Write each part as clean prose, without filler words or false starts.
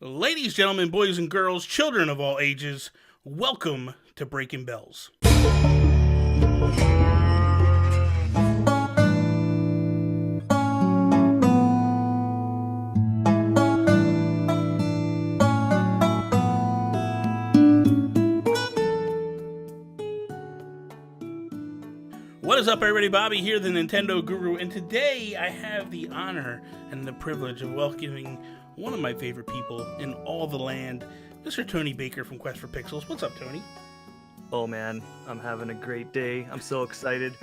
Ladies, gentlemen, boys and girls, children of all ages, welcome to Breaking Bells. What is up, everybody? Bobby here, the Nintendo Guru, and today I have the honor and the privilege of welcoming one of my favorite people in all the land, Mr. Tony Baker from Quest for Pixels. What's up, Tony? Oh man, I'm having a great day. I'm so excited.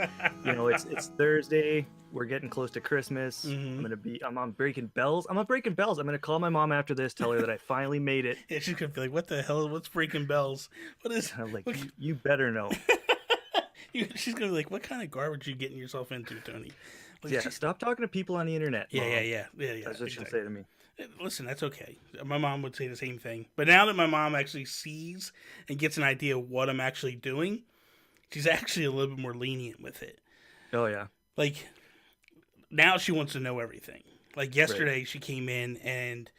You know, it's Thursday. We're getting close to Christmas. I'm on Breaking Bells. I'm gonna call my mom after this, tell her that I finally made it. Yeah, she's gonna be like, "What the hell? What's Breaking Bells? What is?" I'm like, you better know. She's gonna be like, "What kind of garbage are you getting yourself into, Tony?" Like, yeah, stop talking to people on the internet. Yeah. That's what she'll say to me. Listen, that's okay. My mom would say the same thing. But now that my mom actually sees and gets an idea of what I'm actually doing, she's actually a little bit more lenient with it. Oh yeah. Like, now she wants to know everything. Like yesterday, She came in and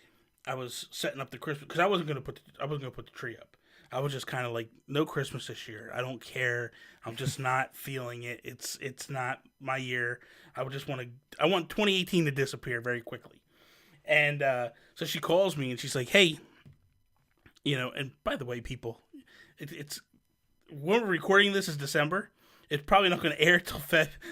I was setting up the Christmas because I wasn't gonna put the tree up. I was just kind of like, no Christmas this year. I don't care. I'm just not feeling it. It's not my year. I want 2018 to disappear very quickly. And so she calls me and she's like, "Hey, and by the way, people, it's when we're recording this is December. It's probably not going to air till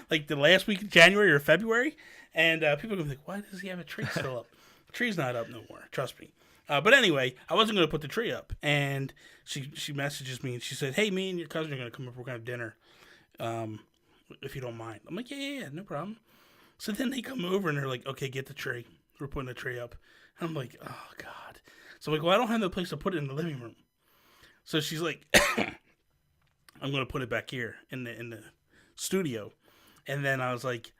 like the last week of January or February. And people are going to be like, why does he have a tree still up? The tree's not up no more. Trust me." But anyway, I wasn't going to put the tree up. And she messages me and she said, "Hey, me and your cousin are going to come up. We're going to have dinner, if you don't mind." I'm like, yeah, no problem. So then they come over and they're like, "Okay, get the tree. We're putting the tree up." And I'm like, oh, God. So I'm like, well, I don't have no place to put it in the living room. So she's like, "I'm going to put it back here in the studio." And then I was like,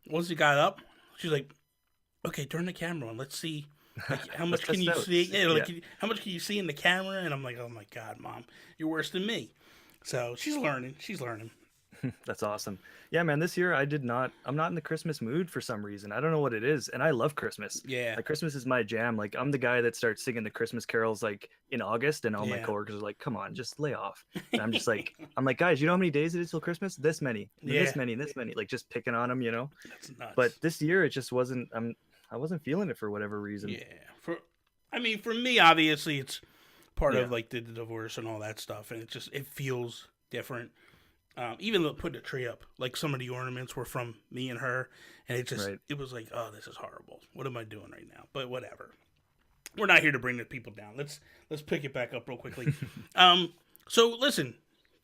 once it got up, she's like, "Okay, turn the camera on. Let's see. Like, how much can you see? Yeah, how much can you see in the camera?" And I'm like, "Oh my God, Mom, you're worse than me." So she's learning. That's awesome. Yeah, man, this year I'm not in the Christmas mood for some reason. I don't know what it is. And I love Christmas. Yeah. Like Christmas is my jam. Like I'm the guy that starts singing the Christmas carols like in August and all my coworkers are like, "Come on, just lay off." And I'm just like, "Guys, you know how many days it is till Christmas? This many, this many, like just picking on them, That's nuts. But this year it just wasn't, I wasn't feeling it for whatever reason. Yeah. For me, obviously it's part of like the divorce and all that stuff. And it feels different. Even though putting the tree up, like some of the ornaments were from me and her, and it was like, oh, this is horrible. What am I doing right now? But whatever. We're not here to bring the people down. Let's pick it back up real quickly. So listen,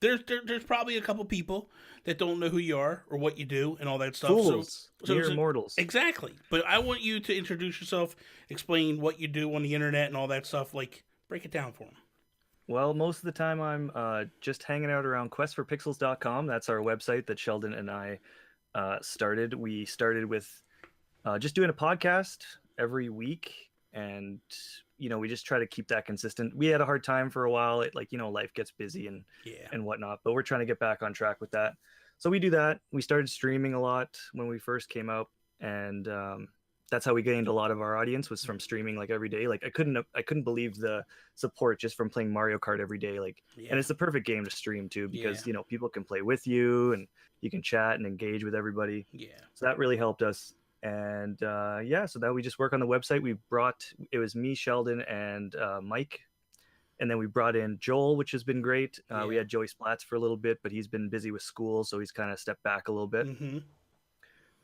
there's probably a couple people that don't know who you are or what you do and all that stuff. Fools, mere mortals. Exactly. But I want you to introduce yourself, explain what you do on the internet and all that stuff. Like, break it down for them. Well, most of the time I'm just hanging out around questforpixels.com. That's our website that Sheldon and I started. We started with just doing a podcast every week, and we just try to keep that consistent. We had a hard time for a while. Life gets busy and whatnot, but we're trying to get back on track with that. So we do that. We started streaming a lot when we first came out, and that's how we gained a lot of our audience, was from streaming like every day. Like I couldn't believe the support just from playing Mario Kart every day. And it's the perfect game to stream too, because people can play with you and you can chat and engage with everybody. Yeah. So that really helped us. And so that we just work on the website. It was me, Sheldon, and Mike. And then we brought in Joel, which has been great. We had Joey Splats for a little bit, but he's been busy with school, so he's kind of stepped back a little bit. Mm-hmm.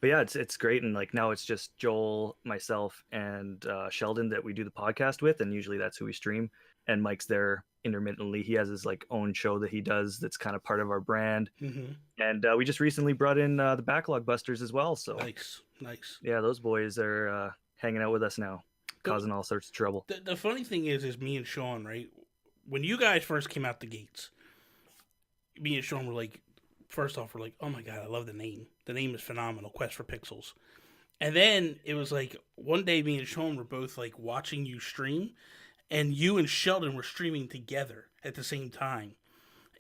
But yeah, it's great. And now it's just Joel, myself, and Sheldon that we do the podcast with. And usually that's who we stream. And Mike's there intermittently. He has his own show that he does that's kind of part of our brand. Mm-hmm. And we just recently brought in the Backlog Busters as well. So nice. Yeah, those boys are hanging out with us now, causing all sorts of trouble. The funny thing is me and Sean, right? When you guys first came out the gates, me and Sean were like, first off, we're like, oh my God, I love the name. The name is phenomenal, Quest for Pixels. And then it was like, one day me and Sean were both like watching you stream, and you and Sheldon were streaming together at the same time.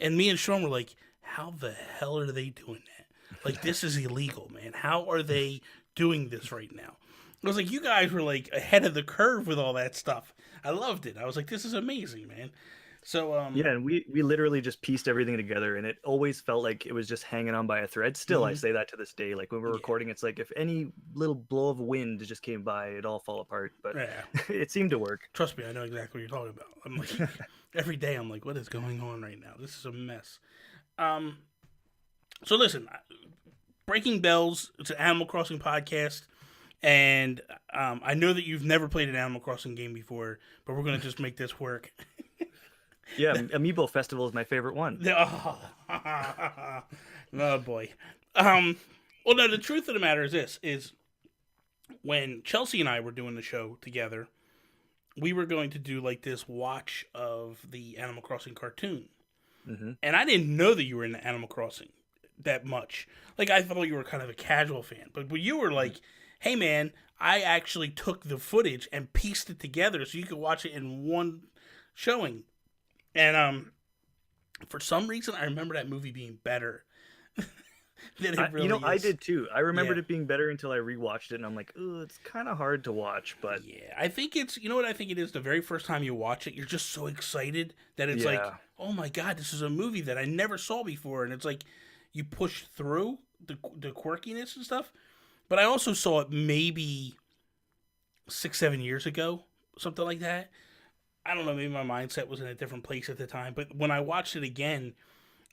And me and Sean were like, how the hell are they doing that? Like, this is illegal, man. How are they doing this right now? I was like, you guys were like ahead of the curve with all that stuff. I loved it. I was like, this is amazing, man. So Yeah, and we literally just pieced everything together, and it always felt like it was just hanging on by a thread. Still, I mhm. say that to this day. Like when we're Yeah, recording, it's like if any little blow of wind just came by, it'd all fall apart. But yeah. it seemed to work. Trust me, I know exactly what you're talking about. I'm like, every day I'm like, what is going on right now? This is a mess. Um, so listen, Breaking Bells. It's an Animal Crossing podcast, and I know that you've never played an Animal Crossing game before, but we're gonna just make this work. Yeah, Amiibo Festival is my favorite one. Oh, oh boy. Um, well, no. The truth of the matter is this: is when Chelsea and I were doing the show together, we were going to do like this watch of the Animal Crossing cartoon, Hmm. and I didn't know that you were into Animal Crossing that much. Like I thought you were kind of a casual fan, but when you were like, "Hey, man, I actually took the footage and pieced it together so you could watch it in one showing," and for some reason, I remember that movie being better than it You know, really I is. did too. I Yeah. remembered it being better until I rewatched it, and I'm like, oh, it's kind of hard to watch. But Yeah, I think it's, you know what I think it is? The very first time you watch it, you're just so excited that it's like, yeah, oh my God, this is a movie that I never saw before. And it's like you push through the quirkiness and stuff. But I also saw it maybe 6, 7 years ago, something like that. I don't know, maybe my mindset was in a different place at the time. But when I watched it again,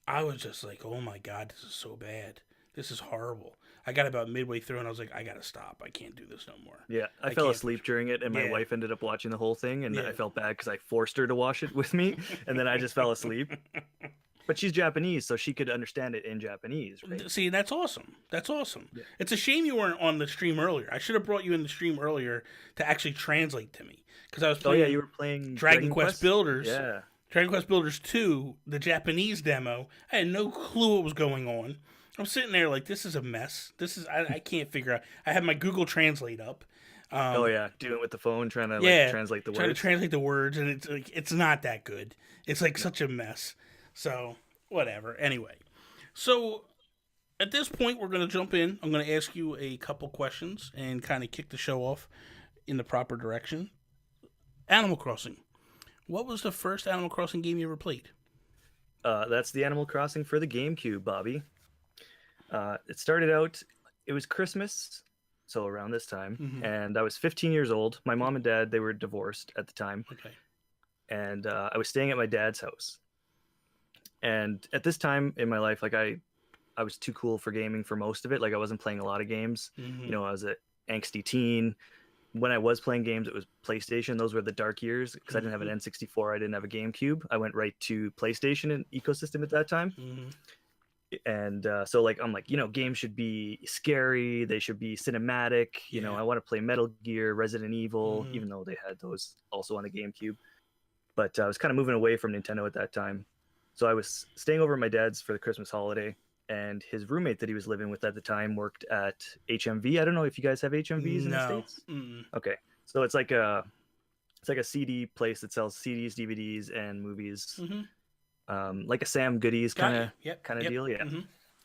I was just like, oh my God, this is so bad. This is horrible. I got about midway through and I was like, I gotta stop. I can't do this no more. yeah. I I fell can't push. asleep during it, and my Yeah, wife ended up watching the whole thing, and I yeah. felt bad because I forced her to watch it with me, and then I just fell asleep. But she's Japanese, so she could understand it in Japanese, right? See, that's awesome. That's awesome. Yeah. It's a shame you weren't on the stream earlier. I should have brought you in the stream earlier to actually translate to me because I was Oh yeah, you playing were playing Dragon Quest Builders, Yeah. Dragon Quest Builders 2, the Japanese demo. I had no clue what was going on. I'm sitting there like, this is a mess. I can't figure out. I had my Google Translate up. Oh Um, yeah, doing it with the phone, trying to like yeah, translate the trying to words. translate the words, and it's like it's not that good. It's like such a mess. So whatever. Anyway, so at this point, we're going to jump in. I'm going to ask you a couple questions and kind of kick the show off in the proper direction. Animal Crossing. What was the first Animal Crossing game you ever played? That's the Animal Crossing for the GameCube, Bobby. It started out. It was Christmas, so around this time, Mm-hmm. and I was 15 years old. My mom and dad, they were divorced at the time, Okay. and I was staying at my dad's house. And at this time in my life, like I was too cool for gaming for most of it. Like I wasn't playing a lot of games. Mm-hmm. You know, I was an angsty teen. When I was playing games, it was PlayStation. Those were the dark years because I didn't have an N64. I didn't have a GameCube. I went right to PlayStation and ecosystem at that time. Mm-hmm. And so like I'm like, you know, games should be scary. They should be cinematic. You know, Yeah. I want to play Metal Gear, Resident Evil, Mm-hmm. even though they had those also on the GameCube. But I was kind of moving away from Nintendo at that time. So I was staying over at my dad's for the Christmas holiday, and his roommate that he was living with at the time worked at HMV. I don't know if you guys have HMVs in the No. States. Mm-mm. Okay, so it's like a CD place that sells CDs, DVDs, and movies, Mm-hmm. like a Sam Goodies Got kind you. of Yep. kind of Yep. deal. Yeah. Mm-hmm.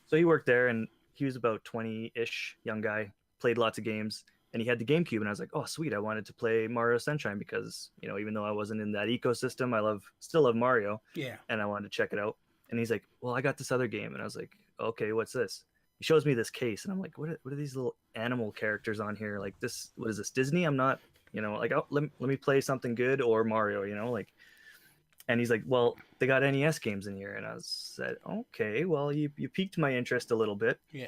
So he worked there, and he was about 20-ish, young guy, played lots of games, and he had the GameCube, and I was like, oh sweet, I wanted to play Mario Sunshine because, you know, even though I wasn't in that ecosystem, still love Mario, Yeah. and I wanted to check it out. And he's like, well, I got this other game, and I was like, okay, what's this? He shows me this case, and I'm like, what are these little animal characters on here? Like this, what is this, Disney? I'm not, you know, like, oh, let me play something good or Mario, you know, like. And he's like, well, they got NES games in here. And I said, okay, well, you piqued my interest a little bit. Yeah.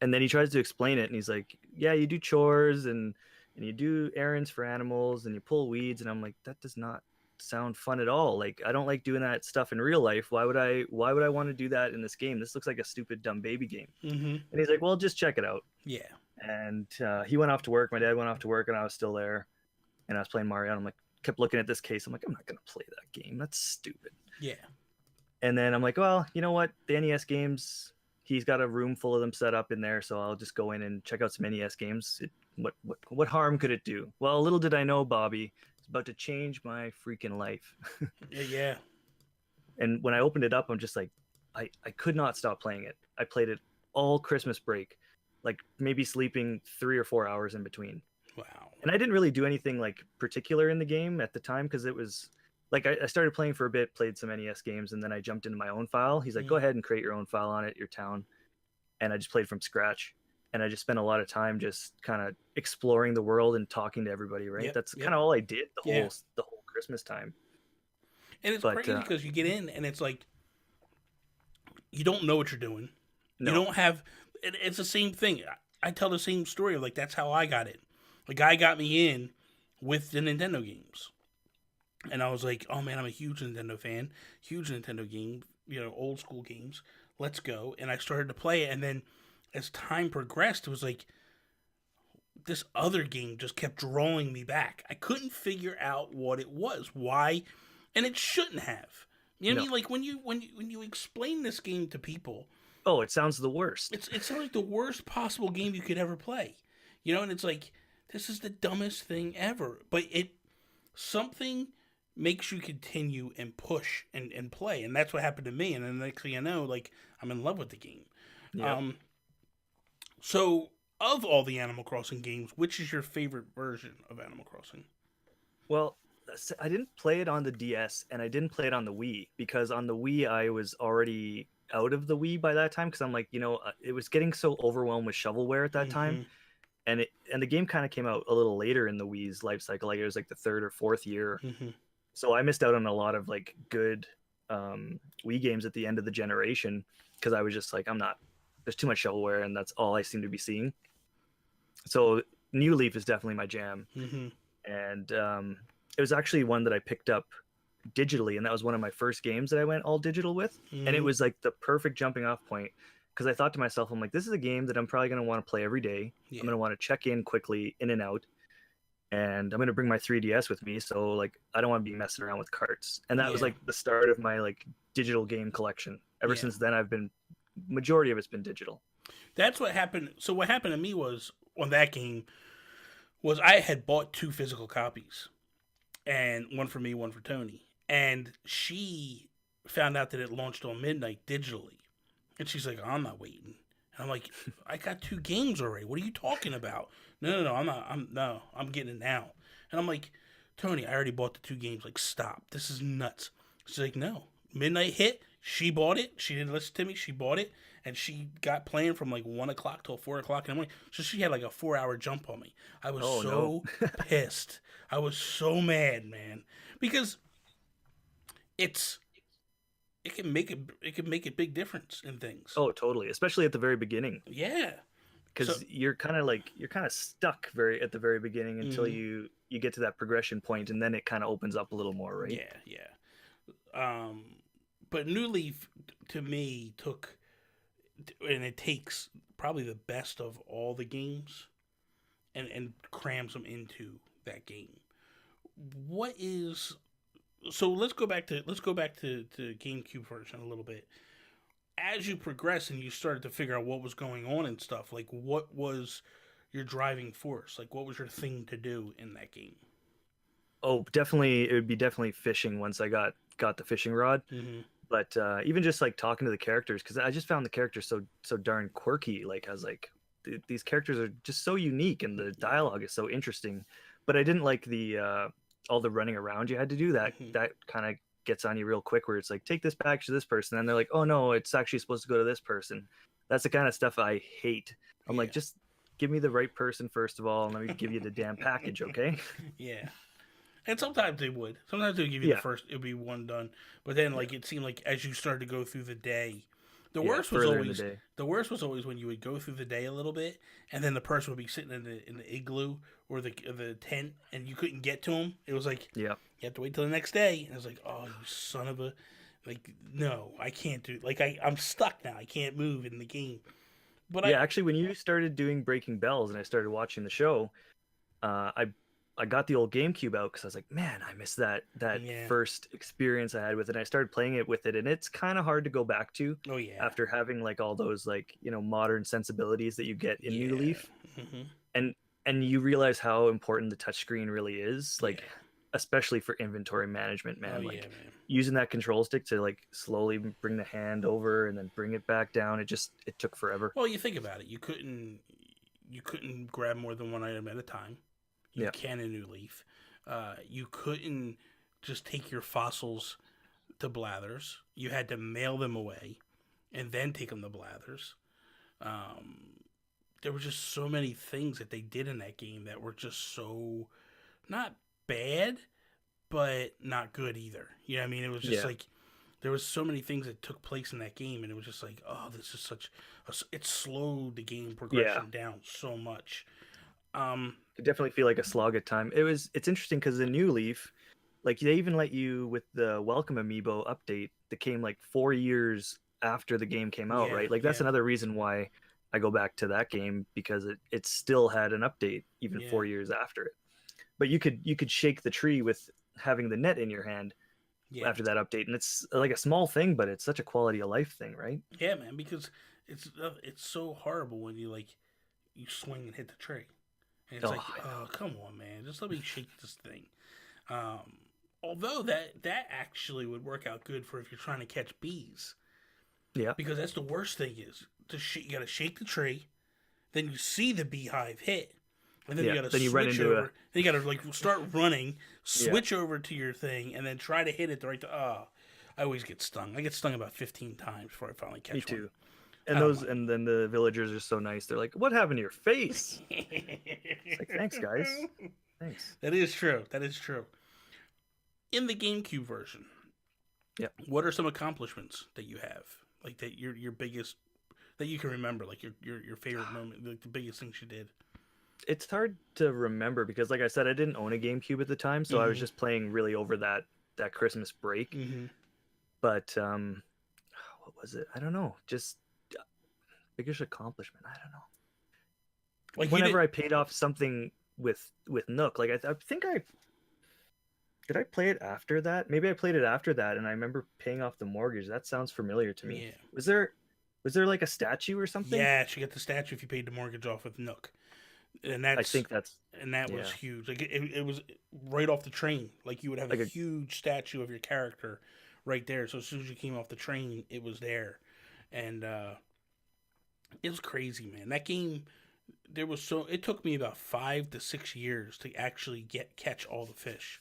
And then he tries to explain it, and he's like, yeah, you do chores and you do errands for animals and you pull weeds. And I'm like, that does not sound fun at all. Like, I don't like doing that stuff in real life. Why would I want to do that in this game? This looks like a stupid dumb baby game. Mm-hmm. And he's like, well, just check it out. Yeah. And he went off to work. My dad went off to work, and I was still there, and I was playing Mario. And I'm like, kept looking at this case. I'm like, I'm not gonna play that game. That's stupid. Yeah. And then I'm like, well, you know what? The NES games, he's got a room full of them set up in there, so I'll just go in and check out some NES games. What harm could it do? Well, little did I know, Bobby, it's about to change my freaking life. Yeah. And when I opened it up, I'm just like, I could not stop playing it. I played it all Christmas break, like maybe sleeping 3 or 4 hours in between. Wow. And I didn't really do anything like particular in the game at the time because it was like I started playing for a bit, played some NES games, and then I jumped into my own file. He's like, go Mm. ahead and create your own file on it, your town. And I just played from scratch. And I just spent a lot of time just kind of exploring the world and talking to everybody, right? Yep. That's kind Yep. of all I did Yeah. the whole Christmas time. And it's But crazy because you get in and it's like you don't know what you're doing. You no. don't have. It's the same thing. I tell the same story. Like that's how I got it. The guy got me in with the Nintendo games, and I was like, "Oh man, I'm a huge Nintendo fan. Huge Nintendo game. Old school games. Let's go." And I started to play it, and then as time progressed, it was like this other game just kept drawing me back. I couldn't figure out what it was, why, and it shouldn't have. You know what I No. mean? Like when you explain this game to people, Oh, it sounds the worst. it's like the worst possible game you could ever play. And it's like this is the dumbest thing ever. But something makes you continue and push and play, and that's what happened to me. And then the next thing I know, like I'm in love with the game. Yep. Um, so of all the Animal Crossing games, which is your favorite version of Animal Crossing? Well, I didn't play it on the DS and I didn't play it on the Wii because on the Wii I was already out of the Wii by that time because I'm like, it was getting so overwhelmed with shovelware at that time, Mm-hmm. and the game kind of came out a little later in the Wii's life cycle, like it was like the third or fourth year. Mm-hmm. So I missed out on a lot of like good Wii games at the end of the generation because I was just like, I'm not. There's too much shovelware, and that's all I seem to be seeing. So New Leaf is definitely my jam, Mm-hmm. and it was actually one that I picked up digitally, and that was one of my first games that I went all digital with, and it Mm-hmm. was like the perfect jumping off point because I thought to myself, I'm like, this is a game that I'm probably going to want to play every day. Yeah. I'm going to want to check in quickly, in and out, and I'm going to bring my 3DS with me, so like I don't want to be messing around with carts. And that was Yeah. like the start of my like digital game collection. Ever Yeah. since then, majority of it's been digital. That's what happened. So what happened to me was on that game was I had bought two physical copies, and one for me, one for Tony. And she found out that it launched on midnight digitally, and she's like, "I'm not waiting." And I'm like, "I got two games already. What are you talking about?" No, I'm not. I'm getting it now. And I'm like, "Tony, I already bought the two games. Like, stop. This is nuts." She's like, "No." Midnight hit. She bought it. She didn't listen to me. She bought it, and she got playing from like 1 o'clock till 4 o'clock in the morning. So she had like a 4 hour jump on me. I was Oh so no. pissed. I was so mad, man, because it's it can make a big difference in things. Oh, totally. Especially at the very beginning, Yeah. So because you're kind of stuck very at the very beginning until mhm. you get to that progression point, and then it kind of opens up a little more, right? Yeah, yeah. Um, but New Leaf to me took, and it takes probably the best of all the games and crams them into that game. What is so? Let's go back to GameCube version a little bit. As you progress and you started to figure out what was going on and stuff, like what was your driving force? Like what was your thing to do in that game? Oh, definitely. It would be definitely fishing once I got the fishing rod. Mm-hmm. But even just like talking to the characters, because I just found the characters so darn quirky. Like I was like, these characters are just so unique, and the Yeah. dialogue is so interesting. But I didn't like the all the running around you had to do. Mm-hmm. That kind of gets on you real quick, where it's like, take this package to this person, and they're like, oh no, it's actually supposed to go to this person. That's the kind of stuff I hate. I'm like, Yeah. just give me the right person first of all, and let me give you the damn package, okay? Yeah. And sometimes they would. Sometimes they would give you the Yeah, first. It would be one done. But then, yeah, like it seemed like as you started to go through the day, the yeah. worst was Further in the always day. the worst was always when you would go through the day a little bit, and then the person would be sitting in the igloo or the tent, and you couldn't get to them. It was like Yeah. you have to wait till the next day. And I was like, oh, you son of a, like no, I can't do. Like I'm stuck now. I can't move in the game. But Yeah, actually, when you started doing Breaking Bells and I started watching the show, uh, I I got the old GameCube out because I was like, man, I miss that yeah, first experience I had with it. And I started playing it with it, and it's kind of hard to go back to oh yeah, after having like all those like modern sensibilities that you get in New yeah, Leaf, hmm and you realize how important the touchscreen really is, yeah, like especially for inventory management, oh man. yeah, Like man. using that control stick to like slowly bring the hand over and then bring it back down. It took forever. Well, you think about it. You couldn't grab more than one item at a time. You Yeah. can in New Leaf. You couldn't just take your fossils to Blathers. You had to mail them away and then take them to Blathers. Um, there were just so many things that they did in that game that were just so not bad, but not good either. You know what I mean? It was just Yeah. like there was so many things that took place in that game, and it was just like, oh, this is it slowed the game Yeah. progression down so much. Um, It definitely feel like a slog at time. It's interesting because the New Leaf, like they even let you with the Welcome Amiibo update that came like 4 years after the game came out, yeah, right? Like that's yeah, another reason why I go back to that game because it still had an update even yeah, 4 years after it. But you could shake the tree with having the net in your hand yeah, after that update, and it's like a small thing, but it's such a quality of life thing, right? yeah, man. Because it's so horrible when you swing and hit the tree, and it's Oh, like, I oh, know. come on, man, just let me shake this thing. Um, although that actually would work out good for if you're trying to catch bees, Yeah, because that's the worst thing is you got to shake the tree, then you see the beehive hit, and then you yeah. got to Then you run switch into a over. Then you got to like start running, yeah. switch over to your thing, and then try to hit it the right. I always get stung. I get stung about 15 times before I finally Me catch one. too. I And don't those, mind. and then the villagers are so nice. They're like, "What happened to your face?" It's like, "Thanks, guys. Thanks." That is true. That is true. In the GameCube version, Yeah. what are some accomplishments that you have? Like that your biggest that you can remember, like your favorite moment, like the biggest things you did. It's hard to remember because, like I said, I didn't own a GameCube at the time, so I was Mm-hmm. just playing really over that Christmas break. Mm-hmm. But what was it? I don't know. Just biggest accomplishment. I don't know. Like you Whenever did. I paid off something with Nook, like I think I did I play it after that? Maybe I played it after that, and I remember paying off the mortgage. That sounds familiar to me. Yeah. Was there like a statue or something? Yeah, she got the statue if you paid the mortgage off with Nook, and I think that's that was yeah, huge. Like it was right off the train. Like you would have a like a huge statue of your character right there. So as soon as you came off the train, it was there, and it was crazy, man. That game, there was so it took me about 5 to 6 years to actually catch all the fish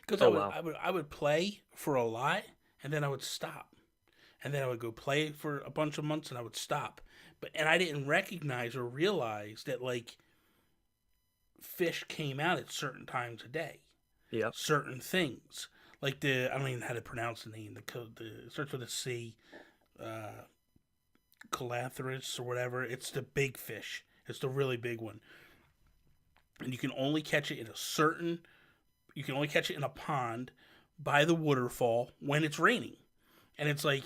because oh wow, I would play for a lot and then I would stop and then I would go play for a bunch of months and I would stop. And I didn't recognize or realize that like fish came out at certain times a day, yep. certain things like I don't even know how to pronounce the name. The it starts with a C, uh, Calathris or whatever. It's the big fish. It's the really big one, and you can only catch it in a certain. You can only catch it in a pond by the waterfall when it's raining, and it's like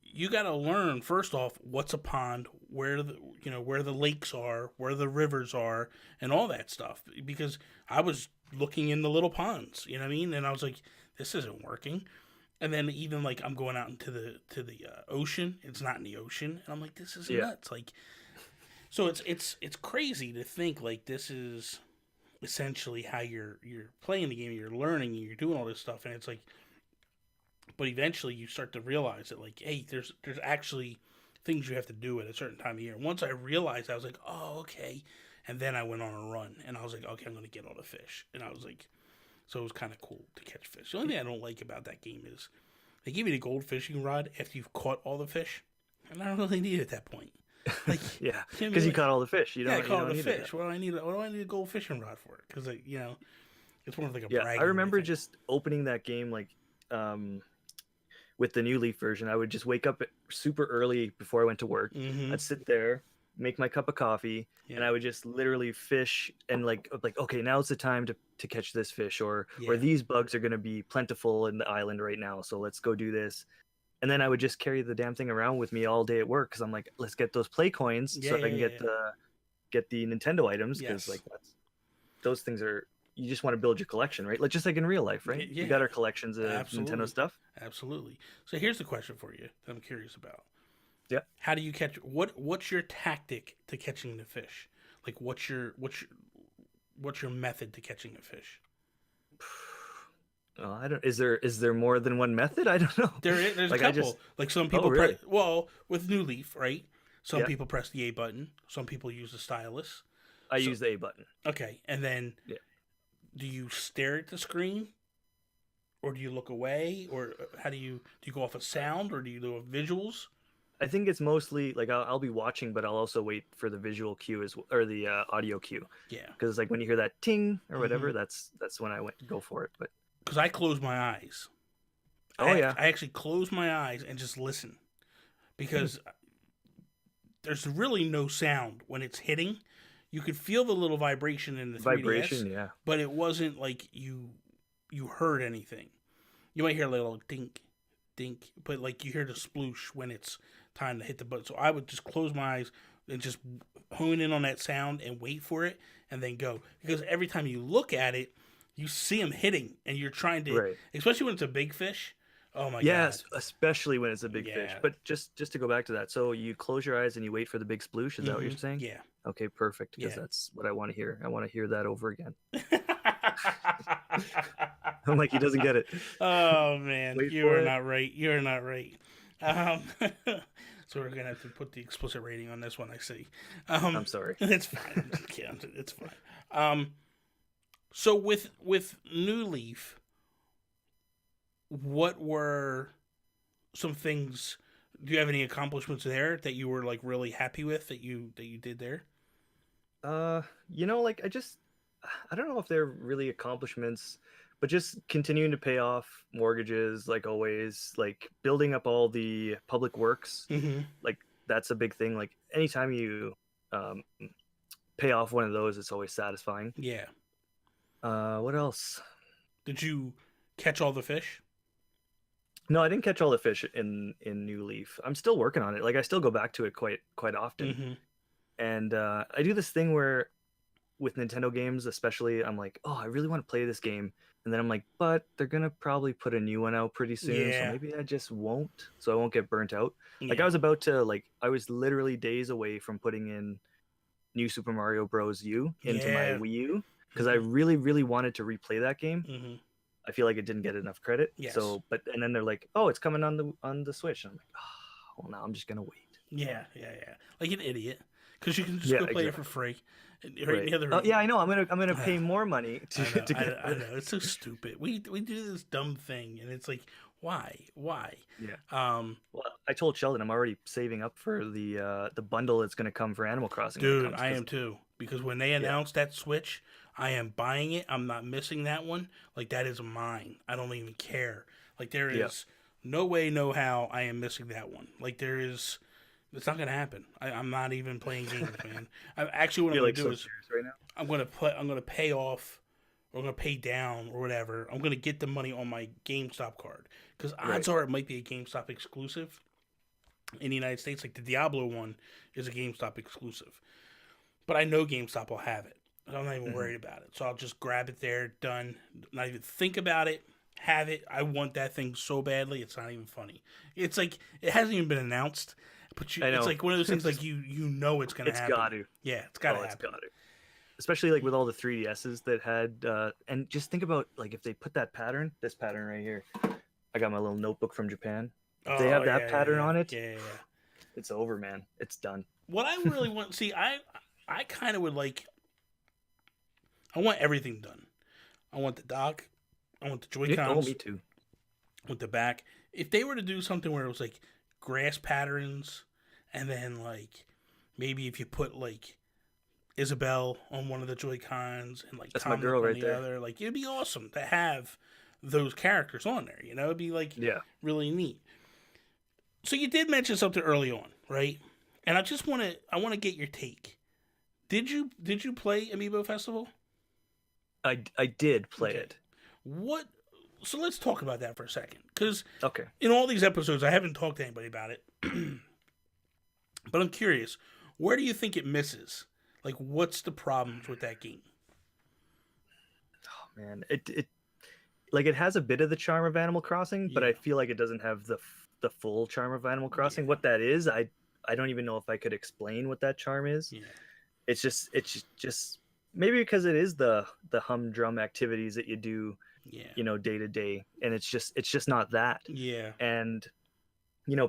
you got to learn first off what's a pond, where the lakes are, where the rivers are, and all that stuff. Because I was looking in the little ponds, you know what I mean, and I was like, this isn't working. And then even like I'm going out into the ocean, it's not in the ocean, and I'm like, this is Yeah, nuts. Like, so it's crazy to think like this is essentially how you're playing the game, you're learning, and you're doing all this stuff, and it's like, but eventually you start to realize that like, hey, there's actually things you have to do at a certain time of year. Once I realized, I was like, oh, okay, and then I went on a run, and I was like, okay, I'm gonna get all the fish, and I was like, so it was kind of cool to catch fish. The only thing I don't like about that game is they give you the gold fishing rod after you've caught all the fish, and I don't really need it at that point. Like, yeah, you know what I because mean? you Like, caught all the fish. You yeah, I don't you caught all don't the need it. fish. What do I need a gold fishing rod for? Because it's more of like a Yeah, I bragging remember thing. just opening that game like um with the New Leaf version. I would just wake up super early before I went to work. Mm-hmm. I'd sit there, make my cup of coffee, and Yeah. I would just literally fish and like okay, now's the time to catch this fish or Yeah. these bugs are going to be plentiful in the island right now, so let's go do this. And then I would just carry the damn thing around with me all day at work because I'm like, let's get those play coins Yeah. so I Yeah. can Yeah. Yeah. get the Nintendo items because Yes. like those things are you just want to build your collection, right? Like just like in real life, right? Yeah. We got our collections of Nintendo Absolutely. stuff. Absolutely. So here's the question for you that I'm curious about. Yeah. How do you catch what's your tactic to catching the fish? Like what's your method to catching a fish? Oh, I don't. Is there more than one method? I don't know. There's a Like I just. couple. Like some Oh, people really? with New Leaf, right? Some Yeah. people press the A button. Some people use the stylus. I use the A button. Okay, and then do you stare at the screen, or do you look away, or how do you go off of sound, or do you do visuals? I think it's mostly like I'll be watching, but I'll also wait for the visual cue or the audio cue. Yeah, because like when you hear that ting or whatever, that's when I went to go for it. But because I close my eyes. I actually close my eyes and just listen because there's really no sound when it's hitting. You could feel the little vibration in the 3DS, but it wasn't like you heard anything. You might hear a little dink, dink, but like you hear the sploosh when it's time to hit the button. So I would just close my eyes and just hone in on that sound and wait for it and then go. Because every time you look at it, you see them hitting and you're trying to, especially when it's a big fish. Oh my god. Yes, especially when it's a big fish. But just to go back to that, so you close your eyes and you wait for the big sploosh. Is that what you're saying? Yeah. Okay, perfect. Because that's what I want to hear. I want to hear that over again. I'm like, he doesn't get it. Oh man, you're not right. You're not right. So we're gonna have to put the explicit rating on this one. I see. I'm sorry. It's fine. It's fine. So with New Leaf, what were some things? Do you have any accomplishments there that you were like really happy with that you did there? Like I don't know if they're really accomplishments, but just continuing to pay off mortgages, like always, like building up all the public works, like that's a big thing. Like anytime you pay off one of those, it's always satisfying. Yeah. What else? Did you catch all the fish? No, I didn't catch all the fish in New Leaf. I'm still working on it. Like I still go back to it quite often. And I do this thing where with Nintendo games, especially, I'm like, oh, I really want to play this game. And then I'm like, but they're going to probably put a new one out pretty soon. So maybe I just won't. So I won't get burnt out. Like I was about to, I was literally days away from putting in New Super Mario Bros. U into my Wii U. Because I really, really wanted to replay that game. I feel like it didn't get enough credit. So, and then they're like, oh, it's coming on the Switch. And I'm like, oh, well, now I'm just going to wait. Yeah. Like an idiot. Because you can just go play it for free. Right. I know. I'm gonna pay more money to get. I know. It's so stupid. We do this dumb thing, and it's like, why? Yeah. Well, I told Sheldon I'm already saving up for the bundle that's gonna come for Animal Crossing. Dude, I am too. Because when they announced that Switch, I am buying it. I'm not missing that one. Like that is mine. I don't even care. Like there is no way, no how I am missing that one. Like there is. It's not gonna happen. I'm not even playing games, man. What I'm gonna do is right now? I'm gonna pay off, or I'm gonna pay down, or whatever. I'm gonna get the money on my GameStop card because odds are it might be a GameStop exclusive in the United States. Like the Diablo one is a GameStop exclusive, but I know GameStop will have it. I'm not even worried about it. So I'll just grab it there, done. Not even think about it. Have it. I want that thing so badly. It's not even funny. It's like it hasn't even been announced. But it's like one of those things like you know it's gonna happen. It's got to. Yeah, it's gotta happen. It's got to. Especially like with all the 3DSs that had and just think about like if they put this pattern right here. I got my little notebook from Japan. If they have that pattern on it. Yeah. It's over, man. It's done. What I really want I kind of would like I want everything done. I want the dock. I want the Joy-Cons. Me too. I want the back. If they were to do something where it was like grass patterns, and then like maybe if you put like Isabelle on one of the Joy-Cons and like that's Tom my girl on right the there. other, like it'd be awesome to have those characters on there. You know, it'd be like really neat. So you did mention something early on, right? And I want to get your take. Did you play Amiibo Festival? I did play it. So let's talk about that for a second. Because okay, in all these episodes, I haven't talked to anybody about it. But I'm curious, where do you think it misses? Like, what's the problems with that game? Oh, man. It has a bit of the charm of Animal Crossing, but I feel like it doesn't have the full charm of Animal Crossing. What that is, I don't even know if I could explain what that charm is. Yeah. It's just maybe because it is the humdrum activities that you do day to day, and it's just not that. Yeah. And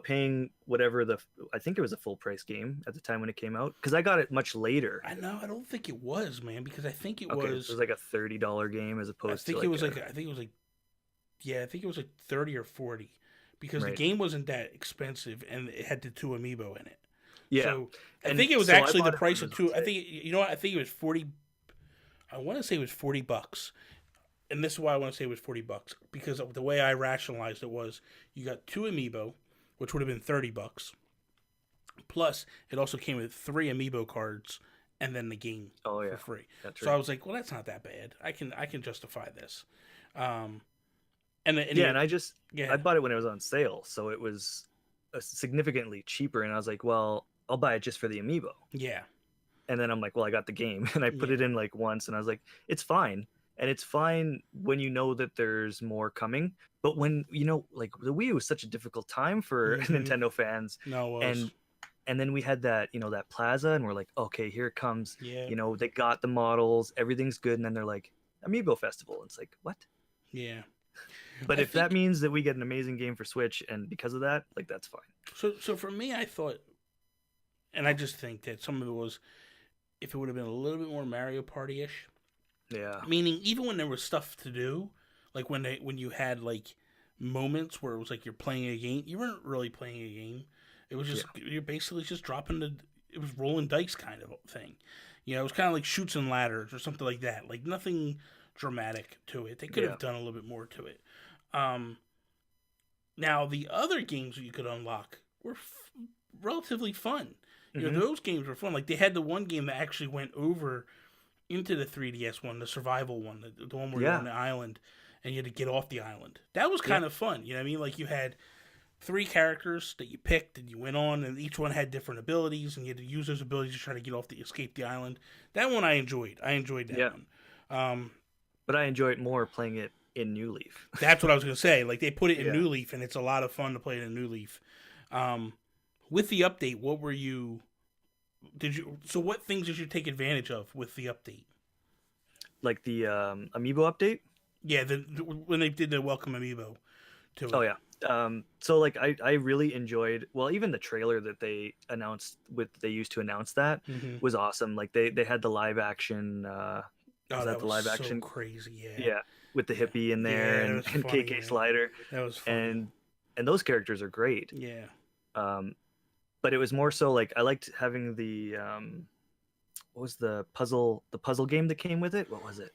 paying whatever I think it was a full price game at the time when it came out, because I got it much later. I know. I don't think it was, man, because I think it Okay, so it was. was like a $30 game as I opposed to think it like was like. I think it was like. Yeah, I think it was like 30 or 40, because the right. game wasn't that expensive and it had the two amiibo in it. Yeah, So I and think it was so I actually the bought it when price it of was on two. I sale. think you know what? I think it was 40. I want to say it was $40, and this is why I want to say it was $40, because of the way I rationalized it was you got two amiibo, which would have been $30, plus it also came with three amiibo cards and then the game Oh for yeah, free. that's So I right. was like, well, that's not that bad. I can justify this. Um, and Yeah, you and I yeah bought it when it was on sale, so it was significantly cheaper, and I was like, well, I'll buy it just for the amiibo. yeah And then I'm like, well, I got the game, and I put yeah it in like once, and I was like, it's fine. And it's fine when you know that there's more coming. But when like the Wii was such a difficult time for mm-hmm. Nintendo fans, No, it was and then we had that that plaza, and we're like, okay, here it comes. yeah They got the models, everything's good, and then they're like, Amiibo Festival. And it's like, what? yeah. But I if that think means that we get an amazing game for Switch, and because of that, like that's fine. so. So for me, I thought, and I just think that some of it was if it would have been a little bit more Mario Party ish. Yeah, Meaning, even when there was stuff to do, like when you had like moments where it was like you're playing a game, you weren't really playing a game. It was yeah, just you're basically just dropping the. It was rolling dice kind of thing. It was kind of like shoots and ladders or something like that. Like nothing dramatic to it. They could yeah. have done a little bit more to it. Um, Now the other games that you could unlock were relatively fun. Hmm. Those games were fun. Like they had the one game that actually went over into the 3DS one, the survival one, the one where you're on Yeah, the island and you had to get off the island. That was yeah, kind of fun. You know what I mean? Like you had three characters that you picked and you went on, and each one had different abilities, and you had to use those abilities to try to get off the escape the island. That one I enjoyed. I enjoyed that yeah. one. Um, But I enjoy it more playing it in New Leaf. that's what I was gonna say. Like they put it in Yeah. New Leaf, and it's a lot of fun to play it in New Leaf. Um, with the update, what were you? Did you? So what things did you take advantage of with the update? Like the Amiibo update. Yeah, when they did the welcome amiibo to Oh it. yeah. So like I really enjoyed, well, even the trailer that they used to announce that Mm-hmm. was awesome. Like they had the live action Oh, was that that the was live so action? crazy. Yeah, Yeah, with the yeah, hippie in there yeah. That and was and funny, KK man. Slider, That was funny. and those characters are great. Yeah, Um but it was more so like I liked having the what was the puzzle game that came with it? What was it?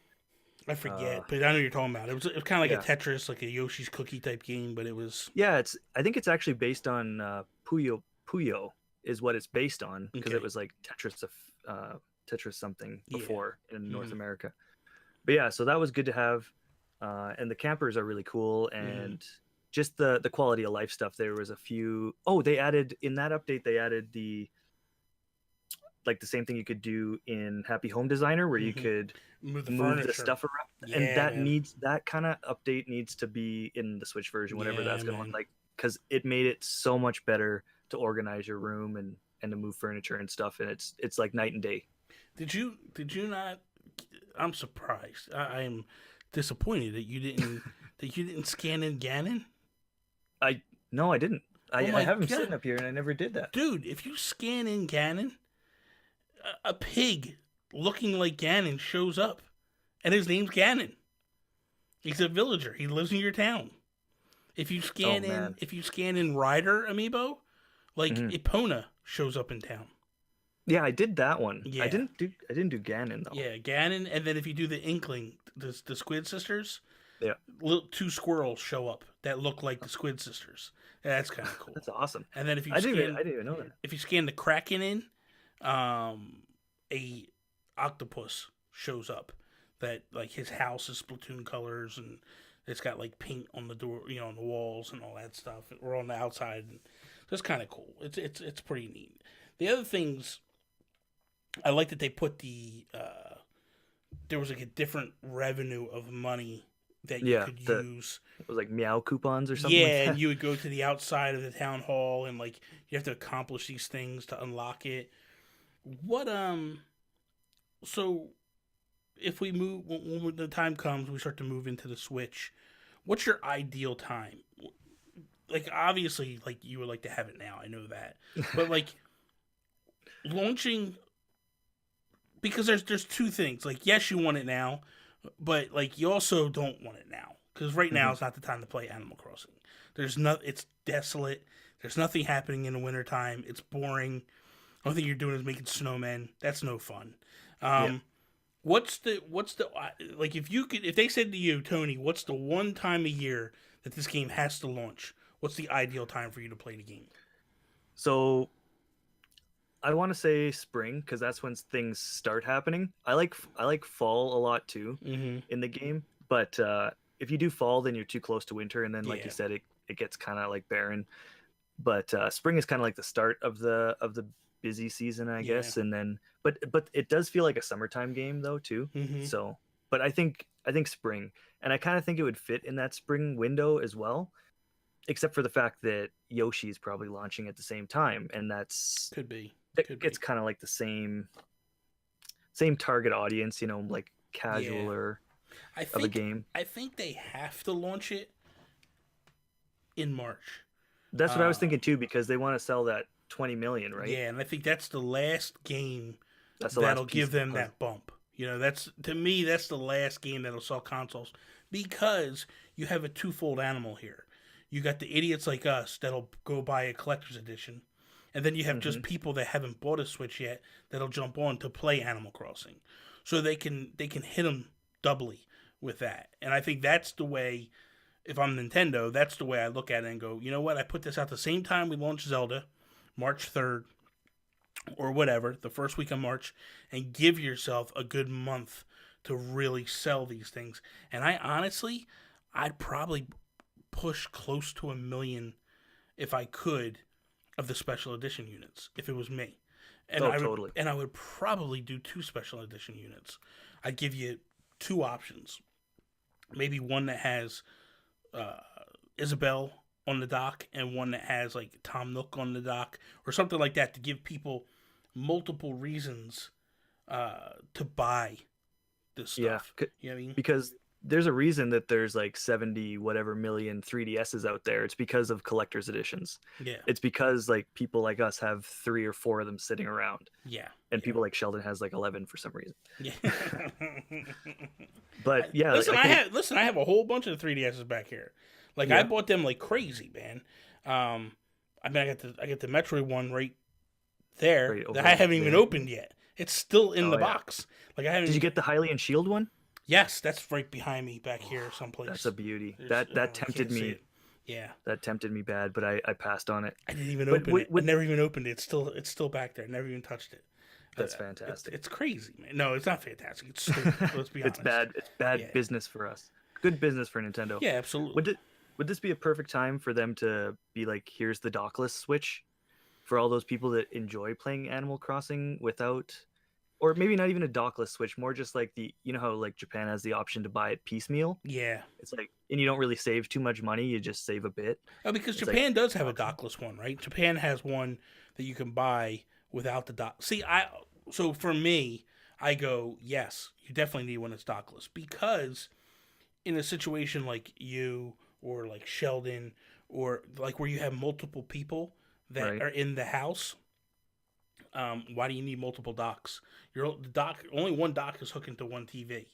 I Uh forget, but I know what you're talking about. It was kind of like a yeah. Tetris, like a Yoshi's Cookie type game, but it was Yeah, I think it's actually based on Puyo is what it's based on, because it okay. was like Tetris something Yeah. before in North Mm-hmm. America. But yeah, so that was good to have, and the campers are really cool, Mm-hmm. and just the quality of life stuff. There was a few. Oh, they added in that update. They added the same thing you could do in Happy Home Designer, where you Mm-hmm. could Move the move the furniture. stuff around, and Yeah, man. that kind of update needs to be in the Switch version, whatever Yeah, that's going to look man. like, because it made it so much better to organize your room and to move furniture and stuff, and it's like night and day. Did you not? I'm surprised. I'm disappointed that you didn't scan in Ganon. I No, I didn't. Oh I my have him god, sitting up here, and I never did that. dude! If you scan in Ganon, a pig looking like Ganon shows up, and his name's Ganon. He's a villager. He lives in your town. If you Oh scan in, man. if you scan in Ryder amiibo, like Hmm. Epona shows up in town. Yeah, I did that one. Yeah, I didn't do Ganon though. yeah, Ganon, and then if you do the Inkling, the Squid Sisters, Yeah, little two squirrels show up that look like the Squid Sisters. Yeah, that's kind of cool. that's awesome. And then if you I scan didn't even know that. if you scan the Kraken in, a octopus shows up that like his house is Splatoon colors and it's got like paint on the door, on the walls and all that stuff. Or on the outside, and that's kind of cool. It's pretty neat. The other things I like that they put there was like a different revenue of money that you Yeah, could the use. it was like meow coupons or something like Yeah, and that. you would go to the outside of the town hall and like you have to accomplish these things to unlock it. What so if we move when the time comes we start to move into the Switch, what's your ideal time? like obviously like you would like to have it now. I know that, but like launching because there's two things. Like yes, you want it now, but like you also don't want it now because right now is not the time to play Animal Crossing. There's no, it's desolate. There's nothing happening in the wintertime. It's boring. The only thing you're doing is making snowmen. That's no fun. What's the like if they said to you, Tony, what's the one time a year that this game has to launch? What's the ideal time for you to play the game? So I want to say spring because that's when things start happening. I like fall a lot too in the game, but if you do fall, then you're too close to winter, and then like you said, it gets kind of like barren. But spring is kind of like the start of the busy season, I guess, and then but it does feel like a summertime game though too. So, but I think spring, and I kind of think it would fit in that spring window as well, except for the fact that Yoshi's probably launching at the same time, and that's it's kind of like the same target audience, you know, like casual or of a game. I think they have to launch it in March. That's what I was thinking too, because they want to sell that 20 million, right? Yeah, and I think that's the last game that'll give them that bump. You know, to me that's the last game that'll sell consoles because you have a twofold animal here. You got the idiots like us that'll go buy a collector's edition, and then you have just people that haven't bought a Switch yet that'll jump on to play Animal Crossing, so they can hit them doubly with that. And I think that's the way. If I'm Nintendo, that's the way I look at it and go, you know what? I put this out the same time we launched Zelda, March 3rd, or whatever, the first week of March, and give yourself a good month to really sell these things. And I'd probably push close to 1 million if I could of the special edition units, if it was me. And totally. And I would probably do 2 special edition units. I'd give you 2 options. Maybe one that has Isabelle on the dock and one that has like Tom Nook on the dock or something like that to give people multiple reasons to buy this stuff. Yeah, you know what I mean? Because there's a reason that there's like 70 whatever million 3DSs out there. It's because of collector's editions. Yeah. It's because like people like us have 3 or 4 of them sitting around. Yeah. And people like Sheldon has like 11 for some reason. Yeah. But yeah, listen, I have a whole bunch of 3DSs back here. Like I bought them like crazy, man. I mean, I got the Metroid one right there that I haven't even opened yet. It's still in the box. Like I haven't. Did you get the Hylian Shield one? Yes, that's right behind me back here someplace. That's a beauty. That tempted me. Yeah, that tempted me bad, but I passed on it. I didn't even open it. I never even opened it. It's still back there. I never even touched it. That's fantastic. It's crazy, man. No, it's not fantastic. It's stupid. Let's be honest. It's bad business for us. Good business for Nintendo. Yeah, absolutely. Would this be a perfect time for them to be like, here's the dockless Switch for all those people that enjoy playing Animal Crossing without, or maybe not even a dockless Switch, more just like you know how like Japan has the option to buy it piecemeal? Yeah. It's like, and you don't really save too much money, you just save a bit. Oh, because Japan does have a dockless one, right? Japan has one that you can buy without the dock. See, so for me, I go, yes, you definitely need one that's dockless because in a situation like you or like Sheldon or like where you have multiple people that are in the house, why do you need multiple docks? Only one dock is hooked into one TV,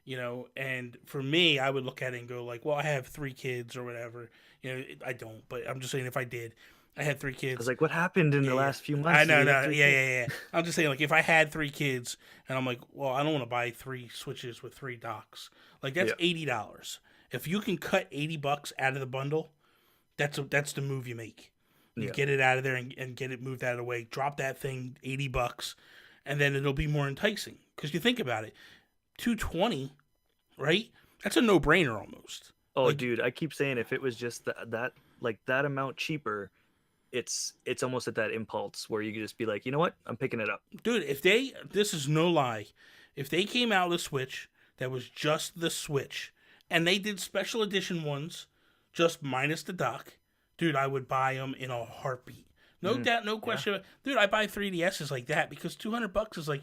you know. And for me, I would look at it and go like, well, I have 3 kids or whatever. You know, I don't, but I'm just saying if I did, I had 3 kids. I was like, what happened in the last few months? I know, yeah. I'm just saying, like, if I had 3 kids, and I'm like, well, I don't want to buy 3 Switches with 3 docks. Like, that's $80. If you can cut $80 out of the bundle, that's the move you make. You get it out of there and get it moved out of the way. Drop that thing $80, and then it'll be more enticing. Because you think about it, $220, right? That's a no-brainer almost. Oh, like, dude, I keep saying if it was just that amount cheaper, it's almost at that impulse where you could just be like, you know what, I'm picking it up. Dude, this is no lie, if they came out with a Switch that was just the Switch, and they did special edition ones, just minus the dock, dude, I would buy them in a heartbeat. No doubt, no question. Dude, I buy 3DSs like that because $200 is like,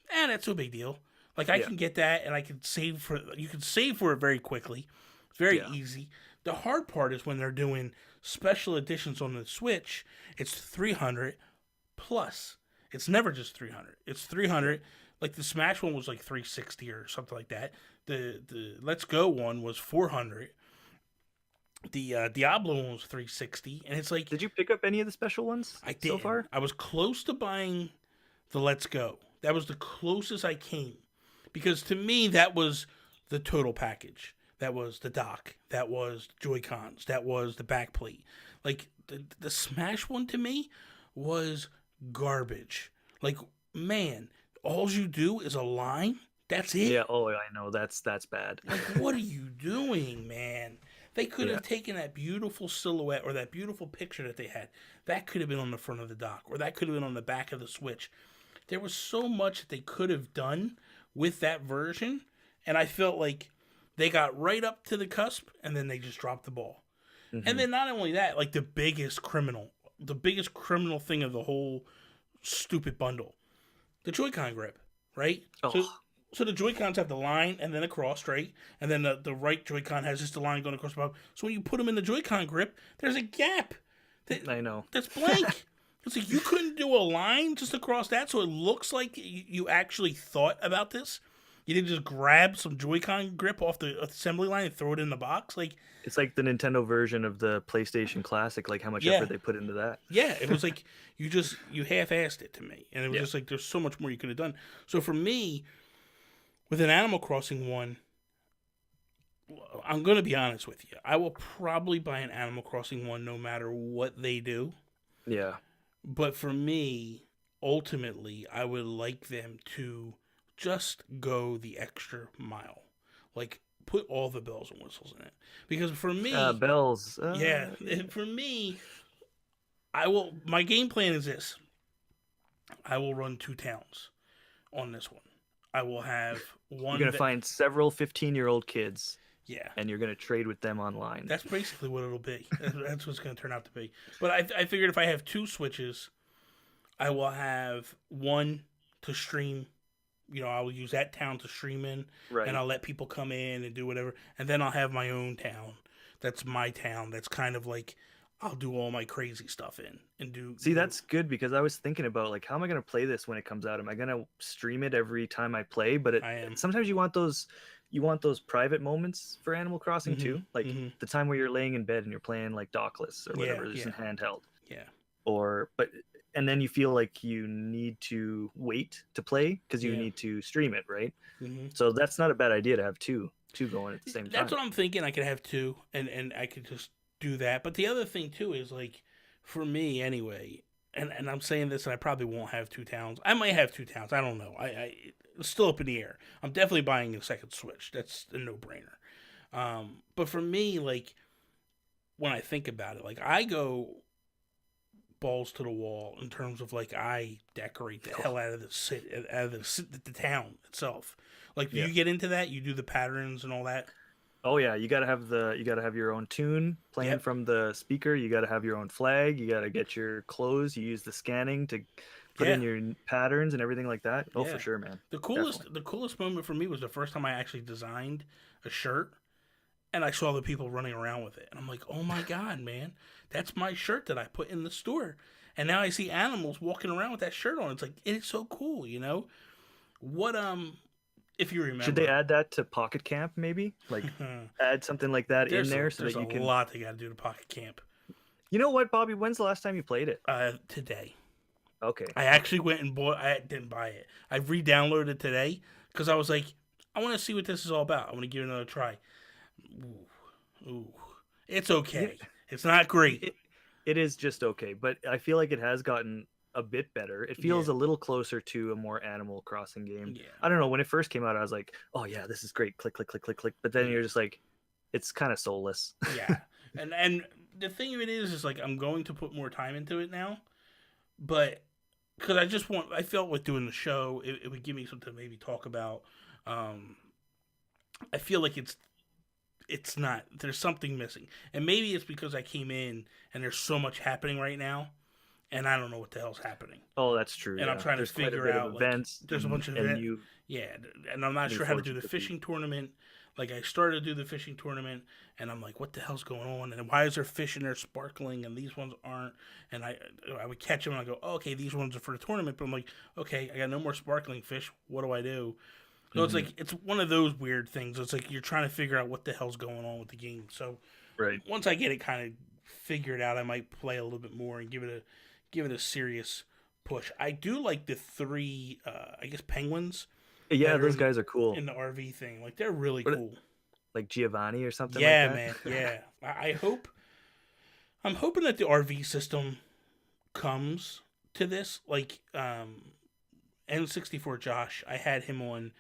that's no big deal. Like I can get that, and I can save for. You can save for it very quickly. It's very easy. The hard part is when they're doing special editions on the Switch. It's 300 plus. It's never just 300. It's 300. Like the Smash one was like 360 or something like that. The Let's Go one was 400. The Diablo one was 360, and it's like, Did you pick up any of the special ones I did. so far? I was close to buying the Let's Go. That was the closest I came, because to me that was the total package. That was the dock. That was the Joy Cons. That was the backplate. Like the Smash one to me was garbage. Like, man, all you do is a line. That's it. Yeah. Oh, I know. That's bad. Like, what are you doing, man? They could Yeah. have taken that beautiful silhouette or that beautiful picture that they had. That could have been on the front of the dock, or that could have been on the back of the Switch. There was so much that they could have done with that version, and I felt like they got right up to the cusp, and then they just dropped the ball. Mhm. And then not only that, like the biggest criminal thing of the whole stupid bundle, the Joy-Con grip, right? Oh. So the Joy-Cons have the line and then a cross, right? And then the right Joy-Con has just a line going across the bottom. So when you put them in the Joy-Con grip, there's a gap. I know. That's blank. It's like you couldn't do a line just across that, so it looks like you actually thought about this. You didn't just grab some Joy-Con grip off the assembly line and throw it in the box. Like, It's like the Nintendo version of the PlayStation Classic. Like how much Yeah. effort they put into that. yeah, it was like you half-assed it to me, and it was Yeah. just like there's so much more you could have done. So for me, with an Animal Crossing one, I'm going to be honest with you. I will probably buy an Animal Crossing one no matter what they do. Yeah. But for me, ultimately, I would like them to just go the extra mile. Like, put all the bells and whistles in it. Because for me, Bells. yeah, for me, my game plan is this. I will run 2 towns on this one. I will have one. You're gonna find several 15-year-old kids, Yeah. and you're gonna trade with them online. That's basically what it'll be. That's what it's going to turn out to be. But I figured if I have 2 Switches, I will have one to stream. I will use that town to stream in, Right. and I'll let people come in and do whatever. And then I'll have my own town. That's my town. That's kind of like I'll do all my crazy stuff in and do. See, that's good because I was thinking about like how am I gonna play this when it comes out? Am I gonna stream it every time I play? But I am. sometimes you want those private moments for Animal Crossing too, like the time where you're laying in bed and you're playing like dockless or whatever, just in handheld. Yeah. And then you feel like you need to wait to play because you need to stream it, right? So that's not a bad idea to have two going at the same time. That's what I'm thinking. I could have 2, and I could just do that. But the other thing too is like, for me anyway, and I'm saying this, and I probably won't have 2 towns. I might have 2 towns. I don't know. It's still up in the air. I'm definitely buying a second Switch. That's a no-brainer. But for me, like, when I think about it, like, I go balls to the wall in terms of like I decorate the hell out of the town itself. Like, do you get into that? You do the patterns and all that? Oh yeah, you gotta have your own tune playing from the speaker. You gotta have your own flag. You gotta get your clothes. You use the scanning to put in your patterns and everything like that. Oh, for sure, man. The coolest moment for me was the first time I actually designed a shirt, and I saw the people running around with it, and I'm like, oh my god, man, that's my shirt that I put in the store, and now I see animals walking around with that shirt on. It's like, it's so cool, What if you remember, should they add that to Pocket Camp maybe? Like add something like that in there so that you can. There's a lot they got to do to Pocket Camp. You know what, Bobby? When's the last time you played it? Today. Okay. I actually went and bought. I didn't buy it. I re-downloaded it today because I was like, I want to see what this is all about. I want to give it another try. Ooh. It's okay. It's not great. It is just okay, but I feel like it has gotten a bit better. It feels a little closer to a more Animal Crossing game. Yeah. I don't know. When it first came out, I was like, oh yeah, this is great. Click, click, click, click, click. But then you're just like, it's kind of soulless. Yeah. And the thing of it is like, I'm going to put more time into it now, but because I felt with doing the show, it would give me something to maybe talk about. I feel like it's not, there's something missing. And maybe it's because I came in and there's so much happening right now, and I don't know what the hell's happening. Oh, that's true. And I'm trying to figure out, events. There's a bunch of events. Yeah, and I'm not sure how to do the fishing tournament. Like I started to do the fishing tournament, and I'm like, what the hell's going on? And why is there fish in there sparkling, and these ones aren't? And I would catch them, and I go, oh, okay, these ones are for the tournament. But I'm like, okay, I got no more sparkling fish. What do I do? So it's Hmm. like it's one of those weird things. It's like you're trying to figure out what the hell's going on with the game. So Right. once I get it kind of figured out, I might play a little bit more and give it a serious push. I do like the three, I guess, penguins Yeah, that are those guys are cool. in the RV thing. Like they're really What, cool. like Giovanni or something like Yeah, that? man. Yeah. I hope. I'm hoping that the RV system comes to this. Like N64 Josh, I had him on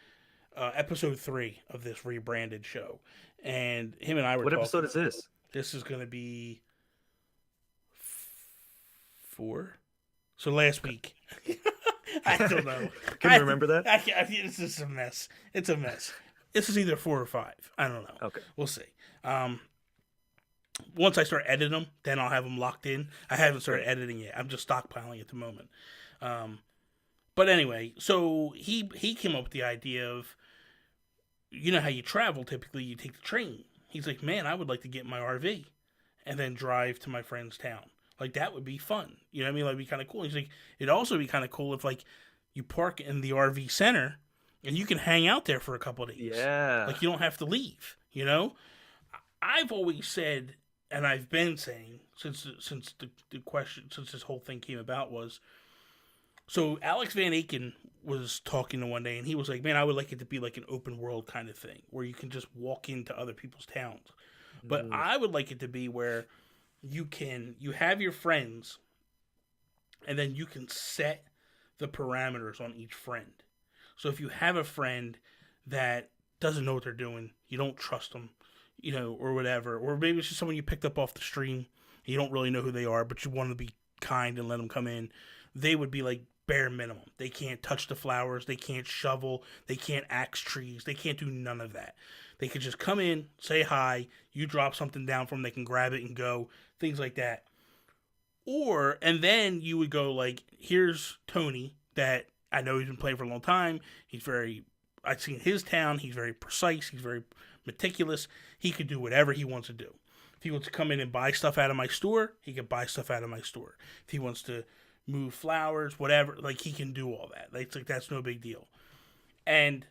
episode 3 of this rebranded show, and him and I were What talking. episode is this? This is going to be 4. So last week. I don't know. Can you remember that? It's just a mess. It's a mess. This is either 4 or 5. I don't know. Okay. We'll see. Once I start editing them, then I'll have them locked in. I haven't started editing yet. I'm just stockpiling at the moment. But anyway, so he came up with the idea of, you know how you travel, typically you take the train. He's like, man, I would like to get my RV and then drive to my friend's town. Like, that would be fun. You know what I mean? Like, it'd be kind of cool. He's like, it'd also be kind of cool if, like, you park in the RV center and you can hang out there for a couple of days. Yeah. Like, you don't have to leave, you know? I've always said, and I've been saying, since the question, since this whole thing came about was, so Alex Van Aken was talking to one day, and he was like, man, I would like it to be like an open world kind of thing, where you can just walk into other people's towns. But I would like it to be where you have your friends, and then you can set the parameters on each friend. So if you have a friend that doesn't know what they're doing, you don't trust them, you know, or whatever, or maybe it's just someone you picked up off the stream, you don't really know who they are, but you want to be kind and let them come in, they would be like bare minimum. They can't touch the flowers, they can't shovel, they can't axe trees, they can't do none of that. They could just come in, say hi, you drop something down for them, they can grab it and go, things like that. Or, and then you would go like, here's Tony, that I know he's been playing for a long time, I've seen his town, he's very precise, he's very meticulous, he could do whatever he wants to do. If he wants to come in and buy stuff out of my store, he can buy stuff out of my store. If he wants to move flowers, whatever, like, he can do all that. It's like, that's no big deal. And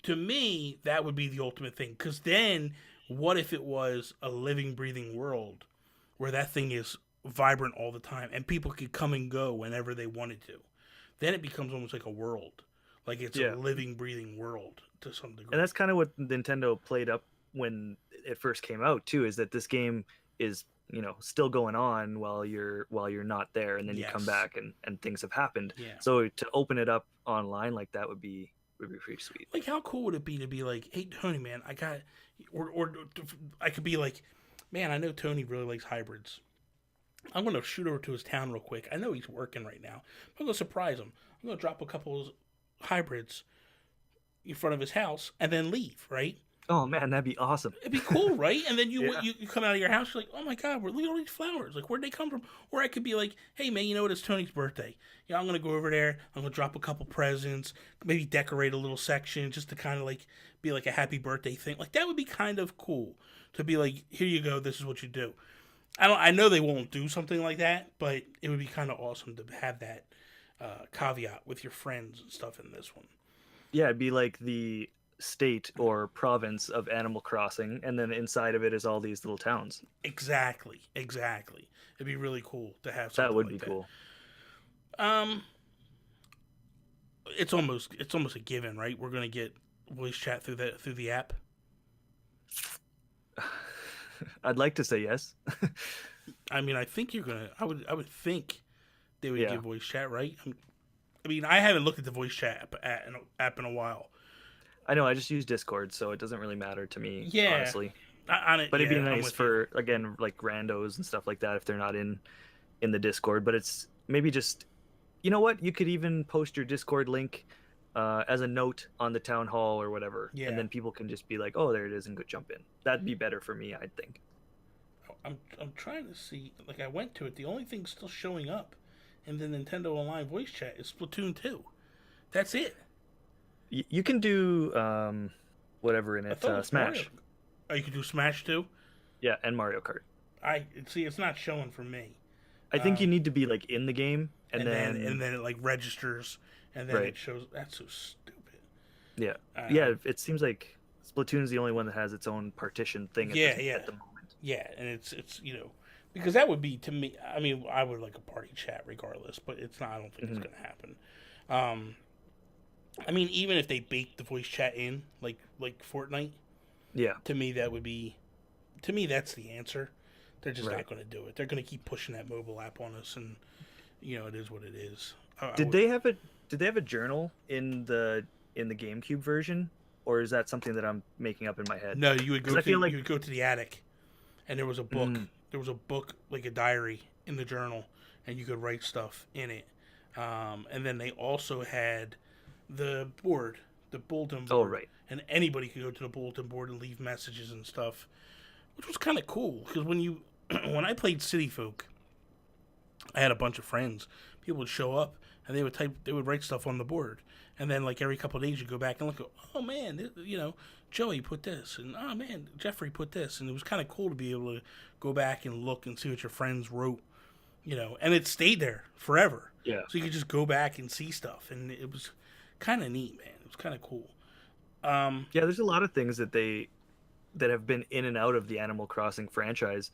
to me, that would be the ultimate thing. Because then, what if it was a living, breathing world where that thing is vibrant all the time and people could come and go whenever they wanted to? Then it becomes almost like a world. Like, it's a living, breathing world to some degree. And that's kind of what Nintendo played up when it first came out too, is that this game is, you know, still going on while you're not there, and then you come back and things have happened. Yeah. So to open it up online like that would be pretty sweet. Like, how cool would it be to be like, hey, Tony, man, I got, or I could be like, man, I know Tony really likes hybrids. I'm going to shoot over to his town real quick. I know he's working right now. I'm going to surprise him. I'm going to drop a couple of hybrids in front of his house and then leave, right? Oh man, that'd be awesome. It'd be cool, right? And then you come out of your house, you're like, oh my god, look at all these flowers. Like, where'd they come from? Or I could be like, hey man, you know what? It's Tony's birthday. Yeah, I'm gonna go over there. I'm gonna drop a couple presents, maybe decorate a little section, just to kind of like be like a happy birthday thing. Like, that would be kind of cool to be like, here you go. This is what you do. I know they won't do something like that, but it would be kind of awesome to have that caveat with your friends and stuff in this one. Yeah, it'd be like the state or province of Animal Crossing, and then inside of it is all these little towns. Exactly. It'd be really cool to have something That would like be cool. It's almost a given, right? We're gonna get voice chat through the app. I'd like to say yes. I mean, I think you're gonna. I would think they would give voice chat, right? I mean, I haven't looked at the voice chat app in a while. I know, I just use Discord, so it doesn't really matter to me, honestly. But it'd be nice for, again, like randos and stuff like that if they're not in the Discord. But it's maybe just, you know what? You could even post your Discord link as a note on the town hall or whatever. Yeah. And then people can just be like, oh, there it is, and go jump in. That'd be better for me, I think. I'm trying to see, like, I went to it. The only thing still showing up in the Nintendo Online voice chat is Splatoon 2. That's it. You can do whatever in I it. thought it was Mario. Smash. Oh, you could do Smash too. Yeah, and Mario Kart. I see. It's not showing for me. I think you need to be like in the game, and and then it like registers, and then right. it shows. That's so stupid. Yeah, yeah. It seems like Splatoon's the only one that has its own partition thing at the moment. Yeah, and it's because that would be to me. I mean, I would like a party chat regardless, but it's not. I don't think it's going to happen. I mean, even if they bake the voice chat in like Fortnite, yeah, to me that would be, to me that's the answer. They're just not going to do it. They're going to keep pushing that mobile app on us, and it is what it is. Did they have a journal in the GameCube version, or is that something that I'm making up in my head? No, you would go to you would go to the attic, and there was a book. There was a book, like a diary in the journal, and you could write stuff in it. And then they also had the board, the bulletin board. Oh, right. And anybody could go to the bulletin board and leave messages and stuff, which was kind of cool. Because when I played City Folk, I had a bunch of friends. People would show up, and they would write stuff on the board. And then, like, every couple of days, you go back and look, oh, man, Joey put this, and oh, man, Jeffrey put this. And it was kind of cool to be able to go back and look and see what your friends wrote, and it stayed there forever. Yeah. So you could just go back and see stuff, and it was kind of neat, man. It was kind of cool. Yeah, there's a lot of things that have been in and out of the Animal Crossing franchise,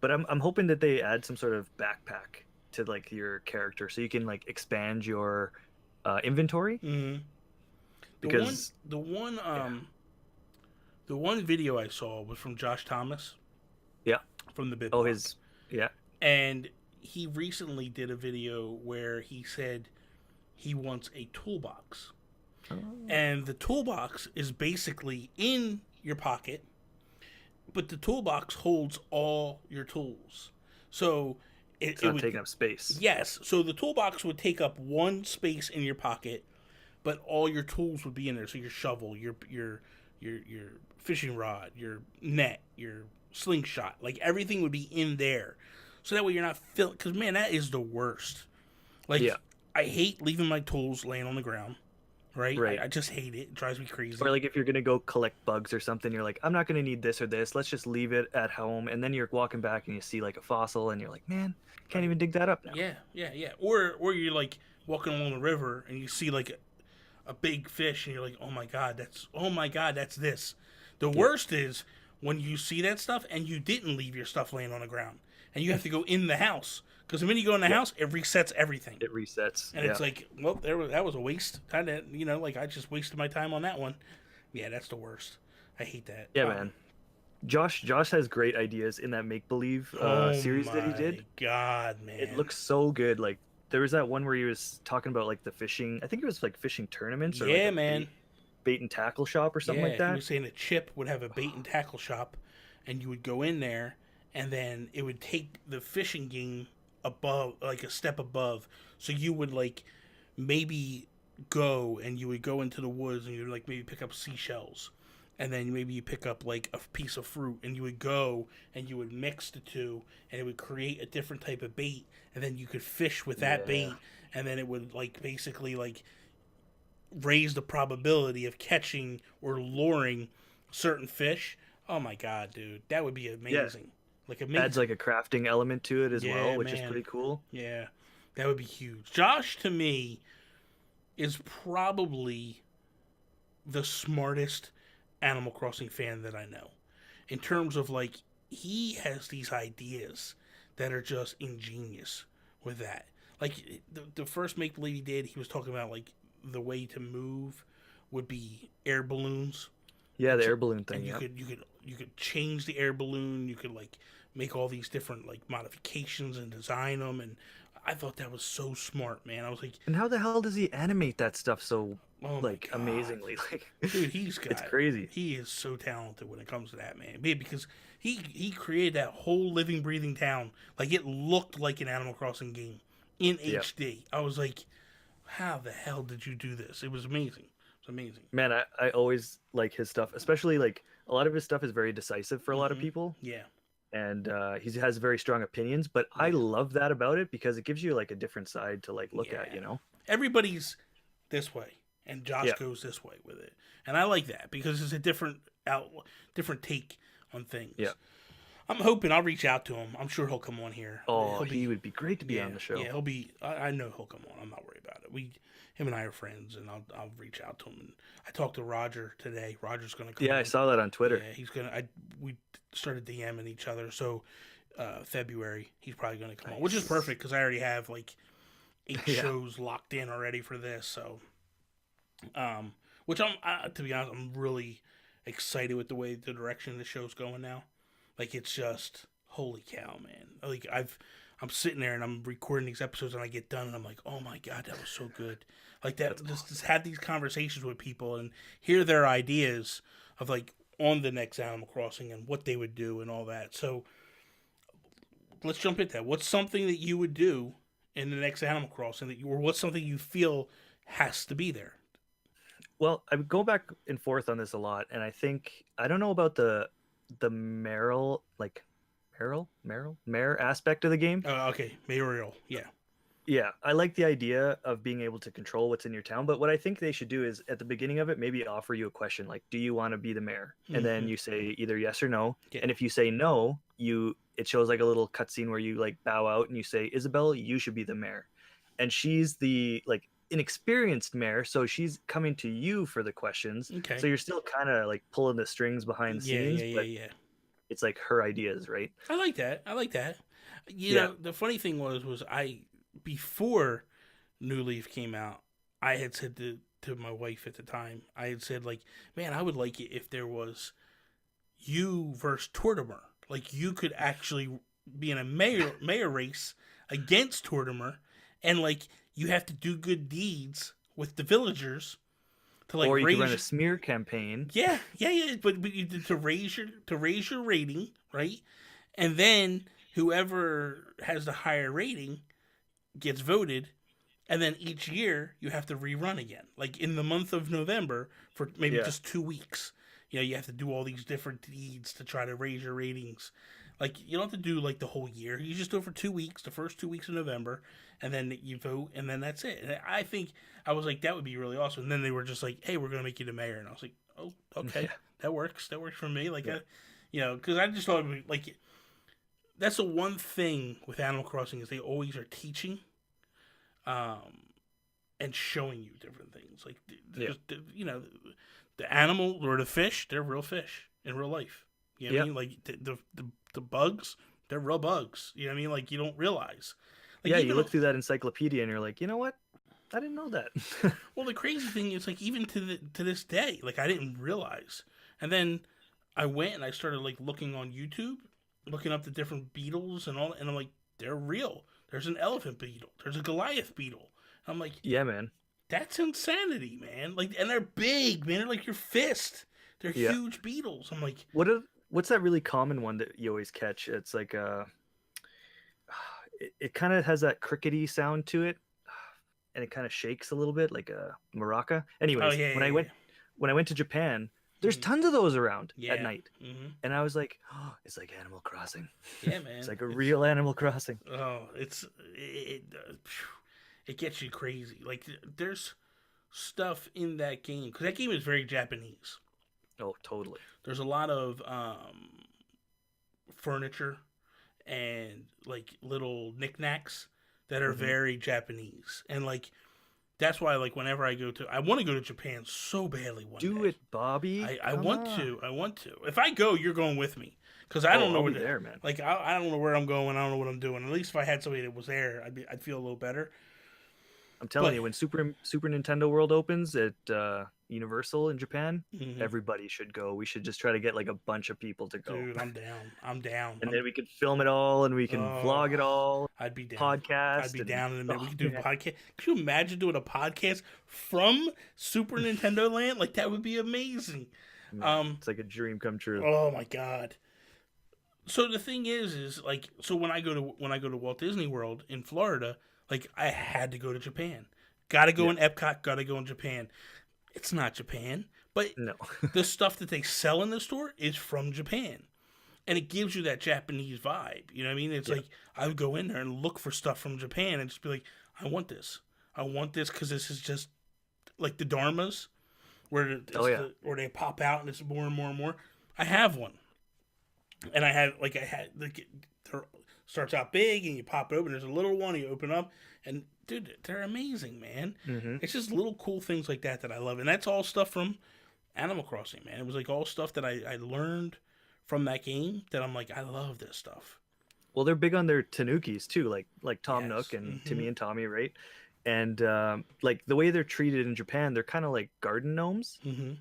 but I'm hoping that they add some sort of backpack to like your character, so you can like expand your inventory. Mm-hmm. Because the one video I saw was from Josh Thomas. Yeah. From the Bit. Oh, Block. Yeah. And he recently did a video where he said he wants a toolbox. Oh. And the toolbox is basically in your pocket, but the toolbox holds all your tools. So it's not taking up space. Yes. So the toolbox would take up one space in your pocket, but all your tools would be in there. So your shovel, your fishing rod, your net, your slingshot, like everything would be in there. So that way you're not filling, because man, that is the worst. Like, I hate leaving my tools laying on the ground. Right. I just hate it. It drives me crazy. Or like if you're gonna go collect bugs or something, you're like, I'm not gonna need this or this. Let's just leave it at home. And then you're walking back and you see like a fossil, and you're like, man, can't even dig that up now. Yeah. Or you're like walking along the river and you see like a big fish, and you're like, oh my god, that's this. The worst is when you see that stuff and you didn't leave your stuff laying on the ground, and you have to go in the house. Because the minute you go in the house, it resets everything. It resets. And it's like, well, that was a waste. Kind of, like I just wasted my time on that one. Yeah, that's the worst. I hate that. Yeah, man. Josh has great ideas in that make-believe series that he did. God, man. It looks so good. Like, there was that one where he was talking about, like, the fishing. I think it was, like, fishing tournaments. Or like man. Bait and tackle shop or something like that. He was saying that Chip would have a bait and tackle shop, and you would go in there, and then it would take the fishing game above, like a step above, so you would like maybe go and you would go into the woods and you'd like maybe pick up seashells, and then maybe you pick up like a piece of fruit, and you would go and you would mix the two, and it would create a different type of bait, and then you could fish with that bait, and then it would like basically like raise the probability of catching or luring certain fish. Oh my god, dude, that would be amazing. Like adds like a crafting element to it as well, which is pretty cool. Yeah, that would be huge. Josh, to me, is probably the smartest Animal Crossing fan that I know. In terms of like, he has these ideas that are just ingenious with that. Like the first make believe he did, he was talking about like the way to move would be air balloons. Yeah, the air balloon thing. And you could change the air balloon. You could like make all these different like modifications and design them, and I thought that was so smart, man. I was like, and how the hell does he animate that stuff so like amazingly? Like, dude, it's crazy. He is so talented when it comes to that, man. Because he created that whole living, breathing town. Like, it looked like an Animal Crossing game in HD. I was like, how the hell did you do this? It was amazing. It's amazing. Man, I always like his stuff, especially like a lot of his stuff is very decisive for a lot of people. Yeah. And he has very strong opinions, but I love that about it because it gives you like a different side to like look at, Everybody's this way, and Josh Yeah. goes this way with it, and I like that because it's a different take on things. Yeah. I'm hoping I'll reach out to him. I'm sure he'll come on here. Oh, he would be great to be on the show. Yeah, he'll be. I know he'll come on. I'm not worried about it. Him and I are friends, and I'll reach out to him. And I talked to Roger today. Roger's gonna come. Yeah, on. I saw that on Twitter. Yeah, he's gonna. We started DMing each other, so February he's probably gonna come on, which is perfect because I already have like 8 shows locked in already for this. So, which I'm to be honest, I'm really excited with the way the direction the show's going now. Like it's just holy cow, man! Like I'm sitting there and I'm recording these episodes and I get done and I'm like, oh my god, that was so good. Like that, just have these conversations with people and hear their ideas of like on the next Animal Crossing and what they would do and all that. So let's jump into that. What's something that you would do in the next Animal Crossing or what's something you feel has to be there? Well, I would go back and forth on this a lot, and I think I don't know about the Meryl Mare aspect of the game. Okay, mayoral, yeah. Yeah, I like the idea of being able to control what's in your town, but what I think they should do is at the beginning of it, maybe offer you a question like, do you want to be the mayor? And then you say either yes or no. Yeah. And if you say no, it shows like a little cutscene where you like bow out and you say, Isabel, you should be the mayor. And she's the like inexperienced mayor, so she's coming to you for the questions. Okay. So you're still kind of like pulling the strings behind the scenes, but it's like her ideas, right? I like that. You know, the funny thing was I before New Leaf came out, I had said to my wife at the time, I had said like, man, I would like it if there was you versus Tortimer. Like you could actually be in a mayor race against Tortimer, and like you have to do good deeds with the villagers to like. Or you could run a smear campaign. Yeah. But you to raise your rating, right? And then whoever has the higher rating gets voted, and then each year you have to rerun again. Like in the month of November for maybe just 2 weeks. You know, you have to do all these different deeds to try to raise your ratings. Like you don't have to do like the whole year. You just do it for 2 weeks, the first 2 weeks of November, and then you vote, and then that's it. And I think I was like, that would be really awesome. And then they were just like, hey, we're gonna make you the mayor, and I was like, oh, okay, that works. That works for me. Like, because I just thought it'd be, like that's the one thing with Animal Crossing is they always are teaching, and showing you different things. Like, you know, the animal or the fish, they're real fish in real life. You know what I mean? Like the bugs, they're real bugs. You know what I mean? Like you don't realize. Like, you look through that encyclopedia and you're like, you know what? I didn't know that. Well, the crazy thing is, like, even to this day, like I didn't realize. And then I went and I started like looking on YouTube, looking up the different beetles and all, and I'm like, they're real. There's an elephant beetle. There's a Goliath beetle. I'm like, yeah, man. That's insanity, man. Like, and they're big, man. They're like your fist. They're huge beetles. I'm like, what's that really common one that you always catch? It's like it kind of has that crickety sound to it, and it kind of shakes a little bit like a maraca. Anyways, when I went to Japan, there's tons of those around at night, and I was like, oh, it's like Animal Crossing. Yeah, man. It's like a real Animal Crossing. Oh, it gets you crazy. Like, there's stuff in that game because that game is very Japanese. Oh, totally. There's a lot of furniture and like little knickknacks that are very Japanese, and like that's why like whenever I want to go to Japan so badly one day. Do it, Bobby. I want to. If I go, you're going with me because I don't know where there, man. Like I don't know where I'm going. I don't know what I'm doing. At least if I had somebody that was there, I'd feel a little better. I'm telling you, when Super Nintendo World opens at Universal in Japan, everybody should go. We should just try to get like a bunch of people to go. Dude, I'm down. And then we could film it all, and we can vlog it all. I'd be down. Podcast. I'd be down in a minute. We could do a podcast. Could you imagine doing a podcast from Super Nintendo Land? Like, that would be amazing. It's like a dream come true. Oh my god. So the thing is like, so when I go to Walt Disney World in Florida, like, I had to go to Japan. Gotta go in Epcot, gotta go in Japan. It's not Japan, but no. The stuff that they sell in the store is from Japan. And it gives you that Japanese vibe. You know what I mean? It's like, I would go in there and look for stuff from Japan and just be like, I want this. I want this because this is just like the dharmas, where they pop out and it's more and more and more. I have one, and I had it starts out big and you pop it open. There's a little one you open up, and dude, they're amazing, man. Mm-hmm. It's just little cool things like that I love, and that's all stuff from Animal Crossing, man. It was like all stuff that I learned from that game that I'm like, I love this stuff. Well, they're big on their tanukis too, like Tom Yes. Nook and Mm-hmm. Timmy and Tommy, right? And like the way they're treated in Japan, they're kind of like garden gnomes. Mm-hmm.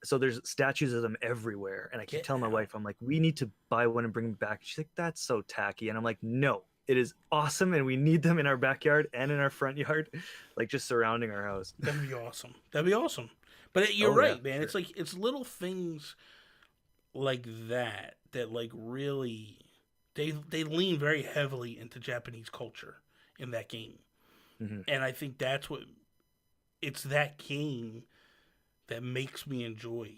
So there's statues of them everywhere, and I keep telling my wife, I'm like, we need to buy one and bring them back. She's like, that's so tacky, and I'm like, no, it is awesome, and we need them in our backyard and in our front yard, like just surrounding our house. That'd be awesome. That'd be awesome. But you're right, man. Sure. It's like it's little things like that like really they lean very heavily into Japanese culture in that game, Mm-hmm. and I think it's that game that makes me enjoy,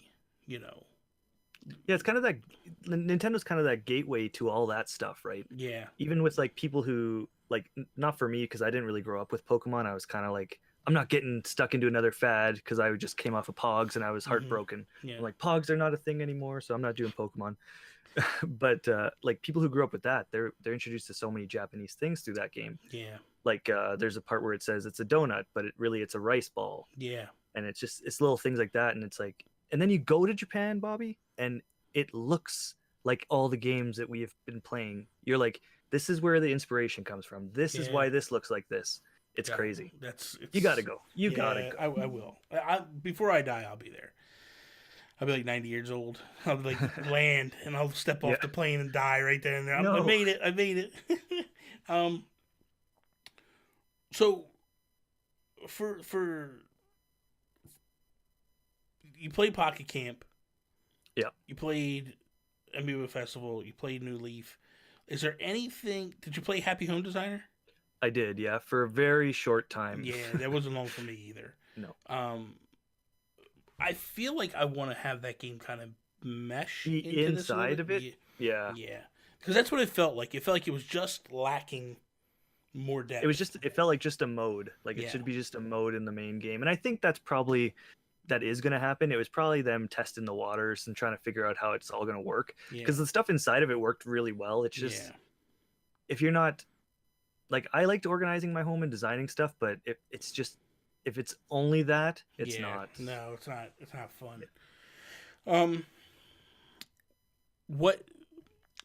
Yeah, it's kind of that Nintendo's kind of that gateway to all that stuff, right? Yeah. Even with like people who like, not for me because I didn't really grow up with Pokemon. I was kind of like, I'm not getting stuck into another fad because I just came off of Pogs and I was heartbroken. Mm-hmm. Yeah. I'm like, Pogs are not a thing anymore, so I'm not doing Pokemon. But like people who grew up with that, they're introduced to so many Japanese things through that game. Yeah. Like there's a part where it says it's a donut, but it's a rice ball. Yeah. And it's little things like that, and it's like, and then you go to Japan, Bobby, and it looks like all the games that we have been playing. You're like, this is where the inspiration comes from. This is why this looks like this. It's crazy. You gotta go. You gotta go. I will. Before I die, I'll be there. I'll be like 90 years old. I'll be like land, and I'll step off the plane and die right there and there. I made it. I made it. So for you played Pocket Camp. Yeah. You played Amiibo Festival. You played New Leaf. Is there anything? Did you play Happy Home Designer? I did, yeah, for a very short time. Yeah, that wasn't long for me either. No. I feel like I want to have that game kind of mesh into inside of it. Yeah. Yeah. Because that's what it felt like. It felt like it was just lacking more depth. It felt like just a mode. Like it should be just a mode in the main game. And I think that is going to happen. It was probably them testing the waters and trying to figure out how it's all going to work. Because the stuff inside of it worked really well. It's just, if you're not, like, I liked organizing my home and designing stuff, but if it's only that, it's not. No, it's not. It's not fun.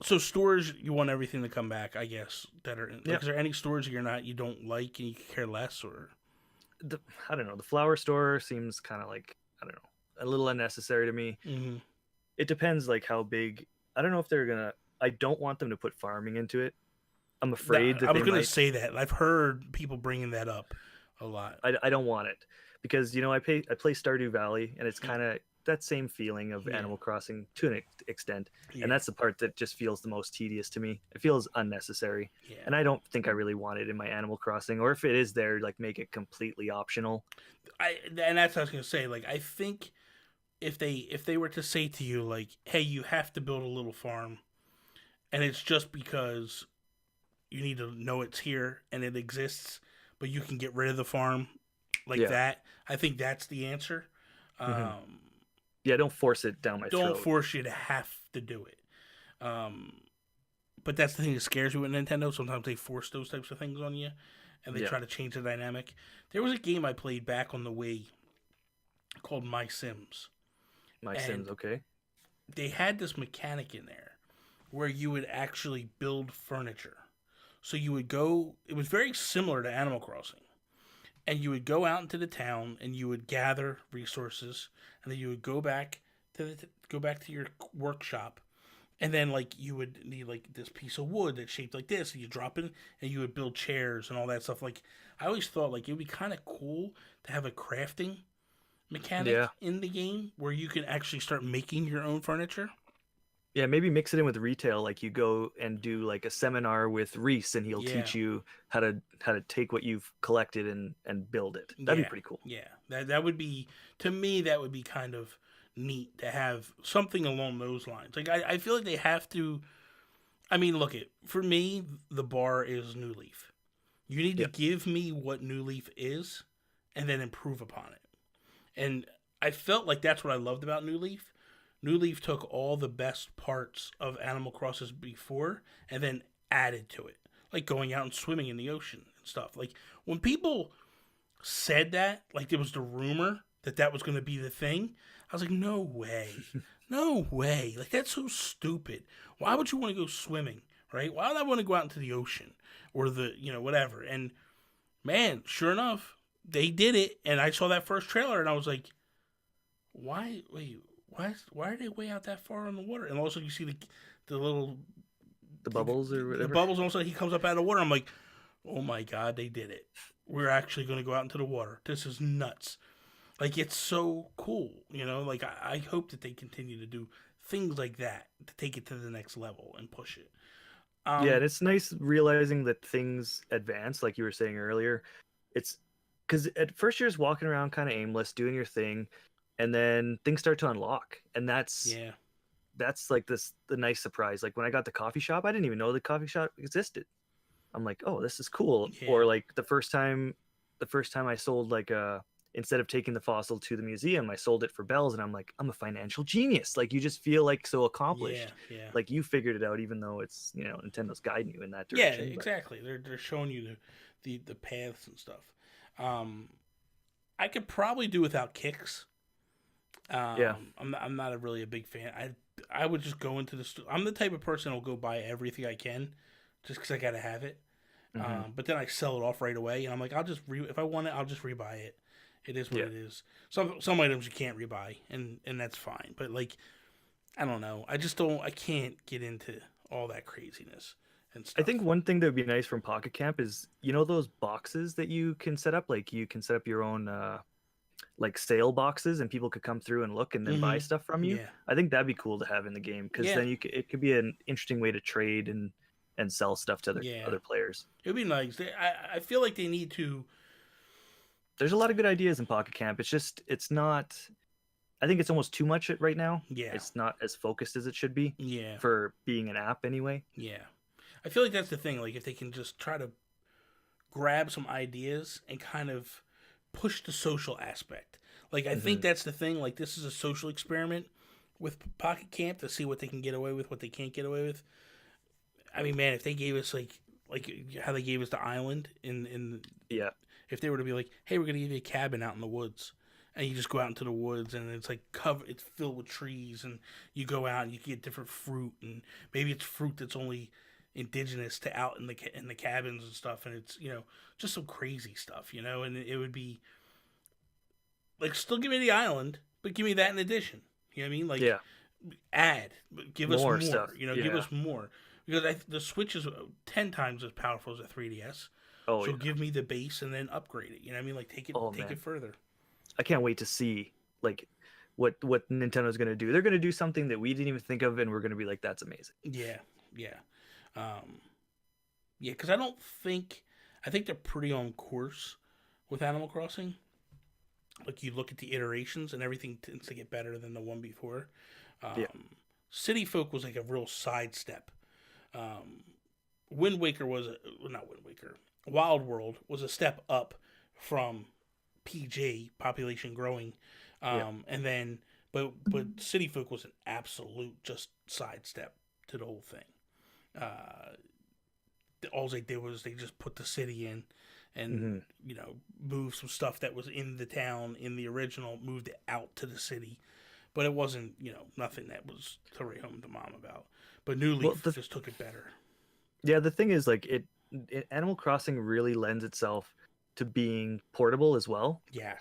So stores, you want everything to come back, I guess. That are. Like, is there any stores you don't like and you care less, or? I don't know. The flower store seems kind of like, I don't know, a little unnecessary to me. Mm-hmm. It depends like how big. I don't know if they're gonna. I don't want them to put farming into it. I'm afraid that I was going to say that. I've heard people bringing that up a lot. I don't want it because I play Stardew Valley, and it's kind of that same feeling of Animal Crossing to an extent, and that's the part that just feels the most tedious to me. It feels unnecessary, and I don't think I really want it in my Animal Crossing. Or if it is there, like make it completely optional. And that's what I was going to say. Like, I think if they were to say to you, like, hey, you have to build a little farm, and it's just because you need to know it's here and it exists, but you can get rid of the farm like that. I think that's the answer. Don't force it down my throat. Don't force you to have to do it. But that's the thing that scares me with Nintendo. Sometimes they force those types of things on you, and they try to change the dynamic. There was a game I played back on the Wii called My Sims. Sims, okay. They had this mechanic in there where you would actually build furniture. So you would go, it was very similar to Animal Crossing. And you would go out into the town and you would gather resources, and then you would go back to your workshop, and then like you would need like this piece of wood that's shaped like this, and you drop it, and you would build chairs and all that stuff. Like, I always thought like it would be kind of cool to have a crafting mechanic in the game where you can actually start making your own furniture. Yeah, maybe mix it in with retail. Like you go and do like a seminar with Reese, and he'll teach you how to take what you've collected and build it. That'd be pretty cool. Yeah, that would be, to me, that would be kind of neat to have something along those lines. Like I feel like they have to. I mean, look, for me, the bar is New Leaf. You need to give me what New Leaf is, and then improve upon it. And I felt like that's what I loved about New Leaf. New Leaf took all the best parts of Animal Crossing before and then added to it, like going out and swimming in the ocean and stuff. Like when people said that, like there was the rumor that that was going to be the thing, I was like, no way, no way. Like that's so stupid. Why would you want to go swimming, right? Why would I want to go out into the ocean or the whatever? And man, sure enough, they did it. And I saw that first trailer, and I was like, why? Wait, why are they way out that far on the water? And also you see the little The bubbles or the whatever. bubbles. And also he comes up out of the water. I'm like, oh my god, they did it. We're actually going to go out into the water. This is nuts. Like it's so cool, Like I hope that they continue to do things like that to take it to the next level and push it. Yeah, and it's nice realizing that things advance, like you were saying earlier. It's because at first you're just walking around kind of aimless, doing your thing, and then things start to unlock, and Yeah, that's like the nice surprise. Like when I got the coffee shop, I didn't even know the coffee shop existed. I'm like, oh, this is cool. yeah, Or like the first time I sold like instead of taking the fossil to the museum, I sold it for bells, and I'm like, I'm a financial genius. Like you just feel like so yeah, accomplished. yeah. Like you figured it out, even though it's Nintendo's guiding you in that Yeah, direction. But exactly. They're showing you the paths and stuff. Um, I could probably do without kicks. yeah, I'm not really a big fan. I would just go into the store. I'm the type of person who'll go buy everything I can, just because I gotta have it. hmm But then I sell it off right away, and I'm like, if I want it, I'll just rebuy it. It is what yeah. it is. Some items you can't rebuy, and that's fine. But like, I don't know. I just don't. I can't get into all that craziness and I stuff. think one thing that would be nice from Pocket Camp is those boxes that you can set up. Like you can set up your own like sale boxes, and people could come through and look and then buy Mm-hmm. stuff from you. Yeah. I think that'd be cool to have in the game because Yeah. then it could be an interesting way to trade and sell stuff to Yeah. other players. It'd be nice. I feel like they need to. There's a lot of good ideas in Pocket Camp. It's not. I think it's almost too much right now. Yeah. It's not as focused as it should be Yeah. for being an app anyway. Yeah. I feel like that's the thing. Like if they can just try to grab some ideas and kind of push the social aspect. Like I think hmm that's the thing. Like this is a social experiment with Pocket Camp to see what they can get away with, what they can't get away with. I mean, man, if they gave us like how they gave us the island in Yeah. if they were to be like, hey, we're gonna give you a cabin out in the woods, and you just go out into the woods and it's like it's filled with trees, and you go out and you get different fruit, and maybe it's fruit that's only indigenous to out in the cabins and stuff, and it's just some crazy stuff, and it would be like still give me the island, but give me that in addition. You know what I mean? Like Yeah. add, but give us More more. stuff. Give Yeah. us more because the Switch is 10 times as powerful as a 3DS. Oh So yeah. give me the base and then upgrade it. You know what I mean? Like take Oh it man. further. I can't wait to see like what Nintendo's gonna do. They're gonna do something that we didn't even think of, and we're gonna be like, that's amazing. Yeah, yeah, um, yeah. Because I think they're pretty on course with Animal Crossing. Like you look at the iterations and everything tends to get better than the one before. Yeah. City Folk was like a real sidestep. Um, Wind Waker not Wind Waker. Wild World was a step up from PJ, population growing, Yeah. and then but City Folk was an absolute just sidestep to the whole thing. Uh, all they did was they just put the city in, and hmm moved some stuff that was in the town in the original, moved it out to the city, but it wasn't nothing that was to write home to mom about. But New Well, Leaf just took it better. the thing is, like, Animal Crossing really lends itself to being portable as well, Yeah,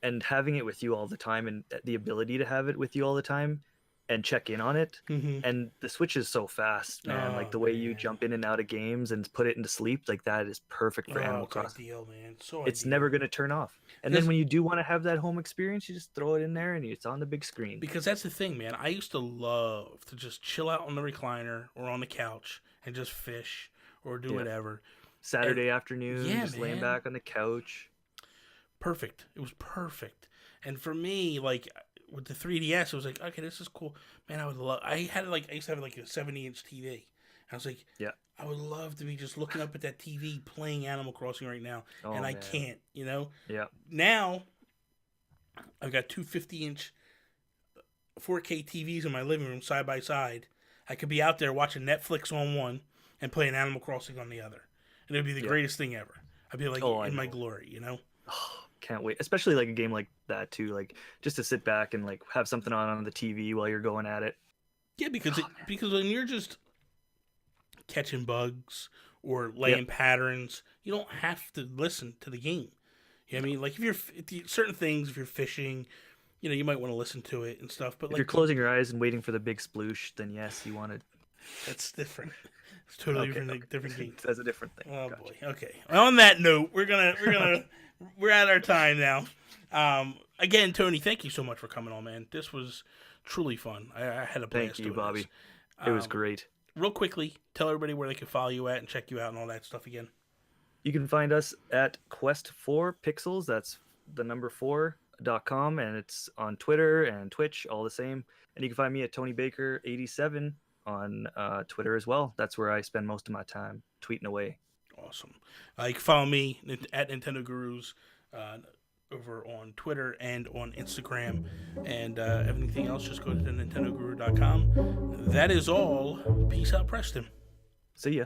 and having it with you all the time, and the ability to have it with you all the time, and check in on it. mm-hmm. And the Switch is so fast, man. Like Oh the way you man, jump in and out of games and put it into sleep, like that is perfect for Animal it's Crossing. ideal, man. So It's ideal. never going to turn off. And Because then when you do want to have that home experience, you just throw it in there and it's on the big screen. because that's the thing, man. I used to love to just chill out on the recliner or on the couch and just fish or do Yeah. whatever. Saturday afternoon, yeah, just laying man. back on the couch. Perfect. It was perfect. And for me, like with the 3DS, it was like, okay, this is cool, man. I would love. I used to have like a 70-inch TV. I was like, Yeah. I would love to be just looking up at that TV playing Animal Crossing right now, Oh, and I man. can't. Yeah. Now I've got two 50-inch 4K TVs in my living room side by side. I could be out there watching Netflix on one and playing Animal Crossing on the other. And it would be the greatest thing ever. I'd be like in my glory, you know? Oh, can't wait. Especially like a game like that too. Like just to sit back and like have something on the TV while you're going at it. Yeah, because because when you're just catching bugs or laying patterns, you don't have to listen to the game. You know what I mean? Like if certain things, if you're fishing, you know, you might want to listen to it and stuff. But if you're closing your eyes and waiting for the big sploosh, then yes, you want to. That's different. It's totally different game. That's a different thing. Oh Gotcha. boy. Okay. On that note, we're at our time now. Again, Tony, thank you so much for coming on, man. This was truly fun. I had a blast. Thank you, Bobby. It was great. Real quickly, tell everybody where they can follow you at and check you out and all that stuff again. You can find us at Quest4Pixels. That's the number 4.com, and it's on Twitter and Twitch, all the same. And you can find me at TonyBaker87 on Twitter as well. That's where I spend most of my time tweeting away. Awesome. You can follow me at Nintendo Gurus over on Twitter and on Instagram. And everything else, just go to nintendoguru.com. That is all. Peace out, Preston. See ya.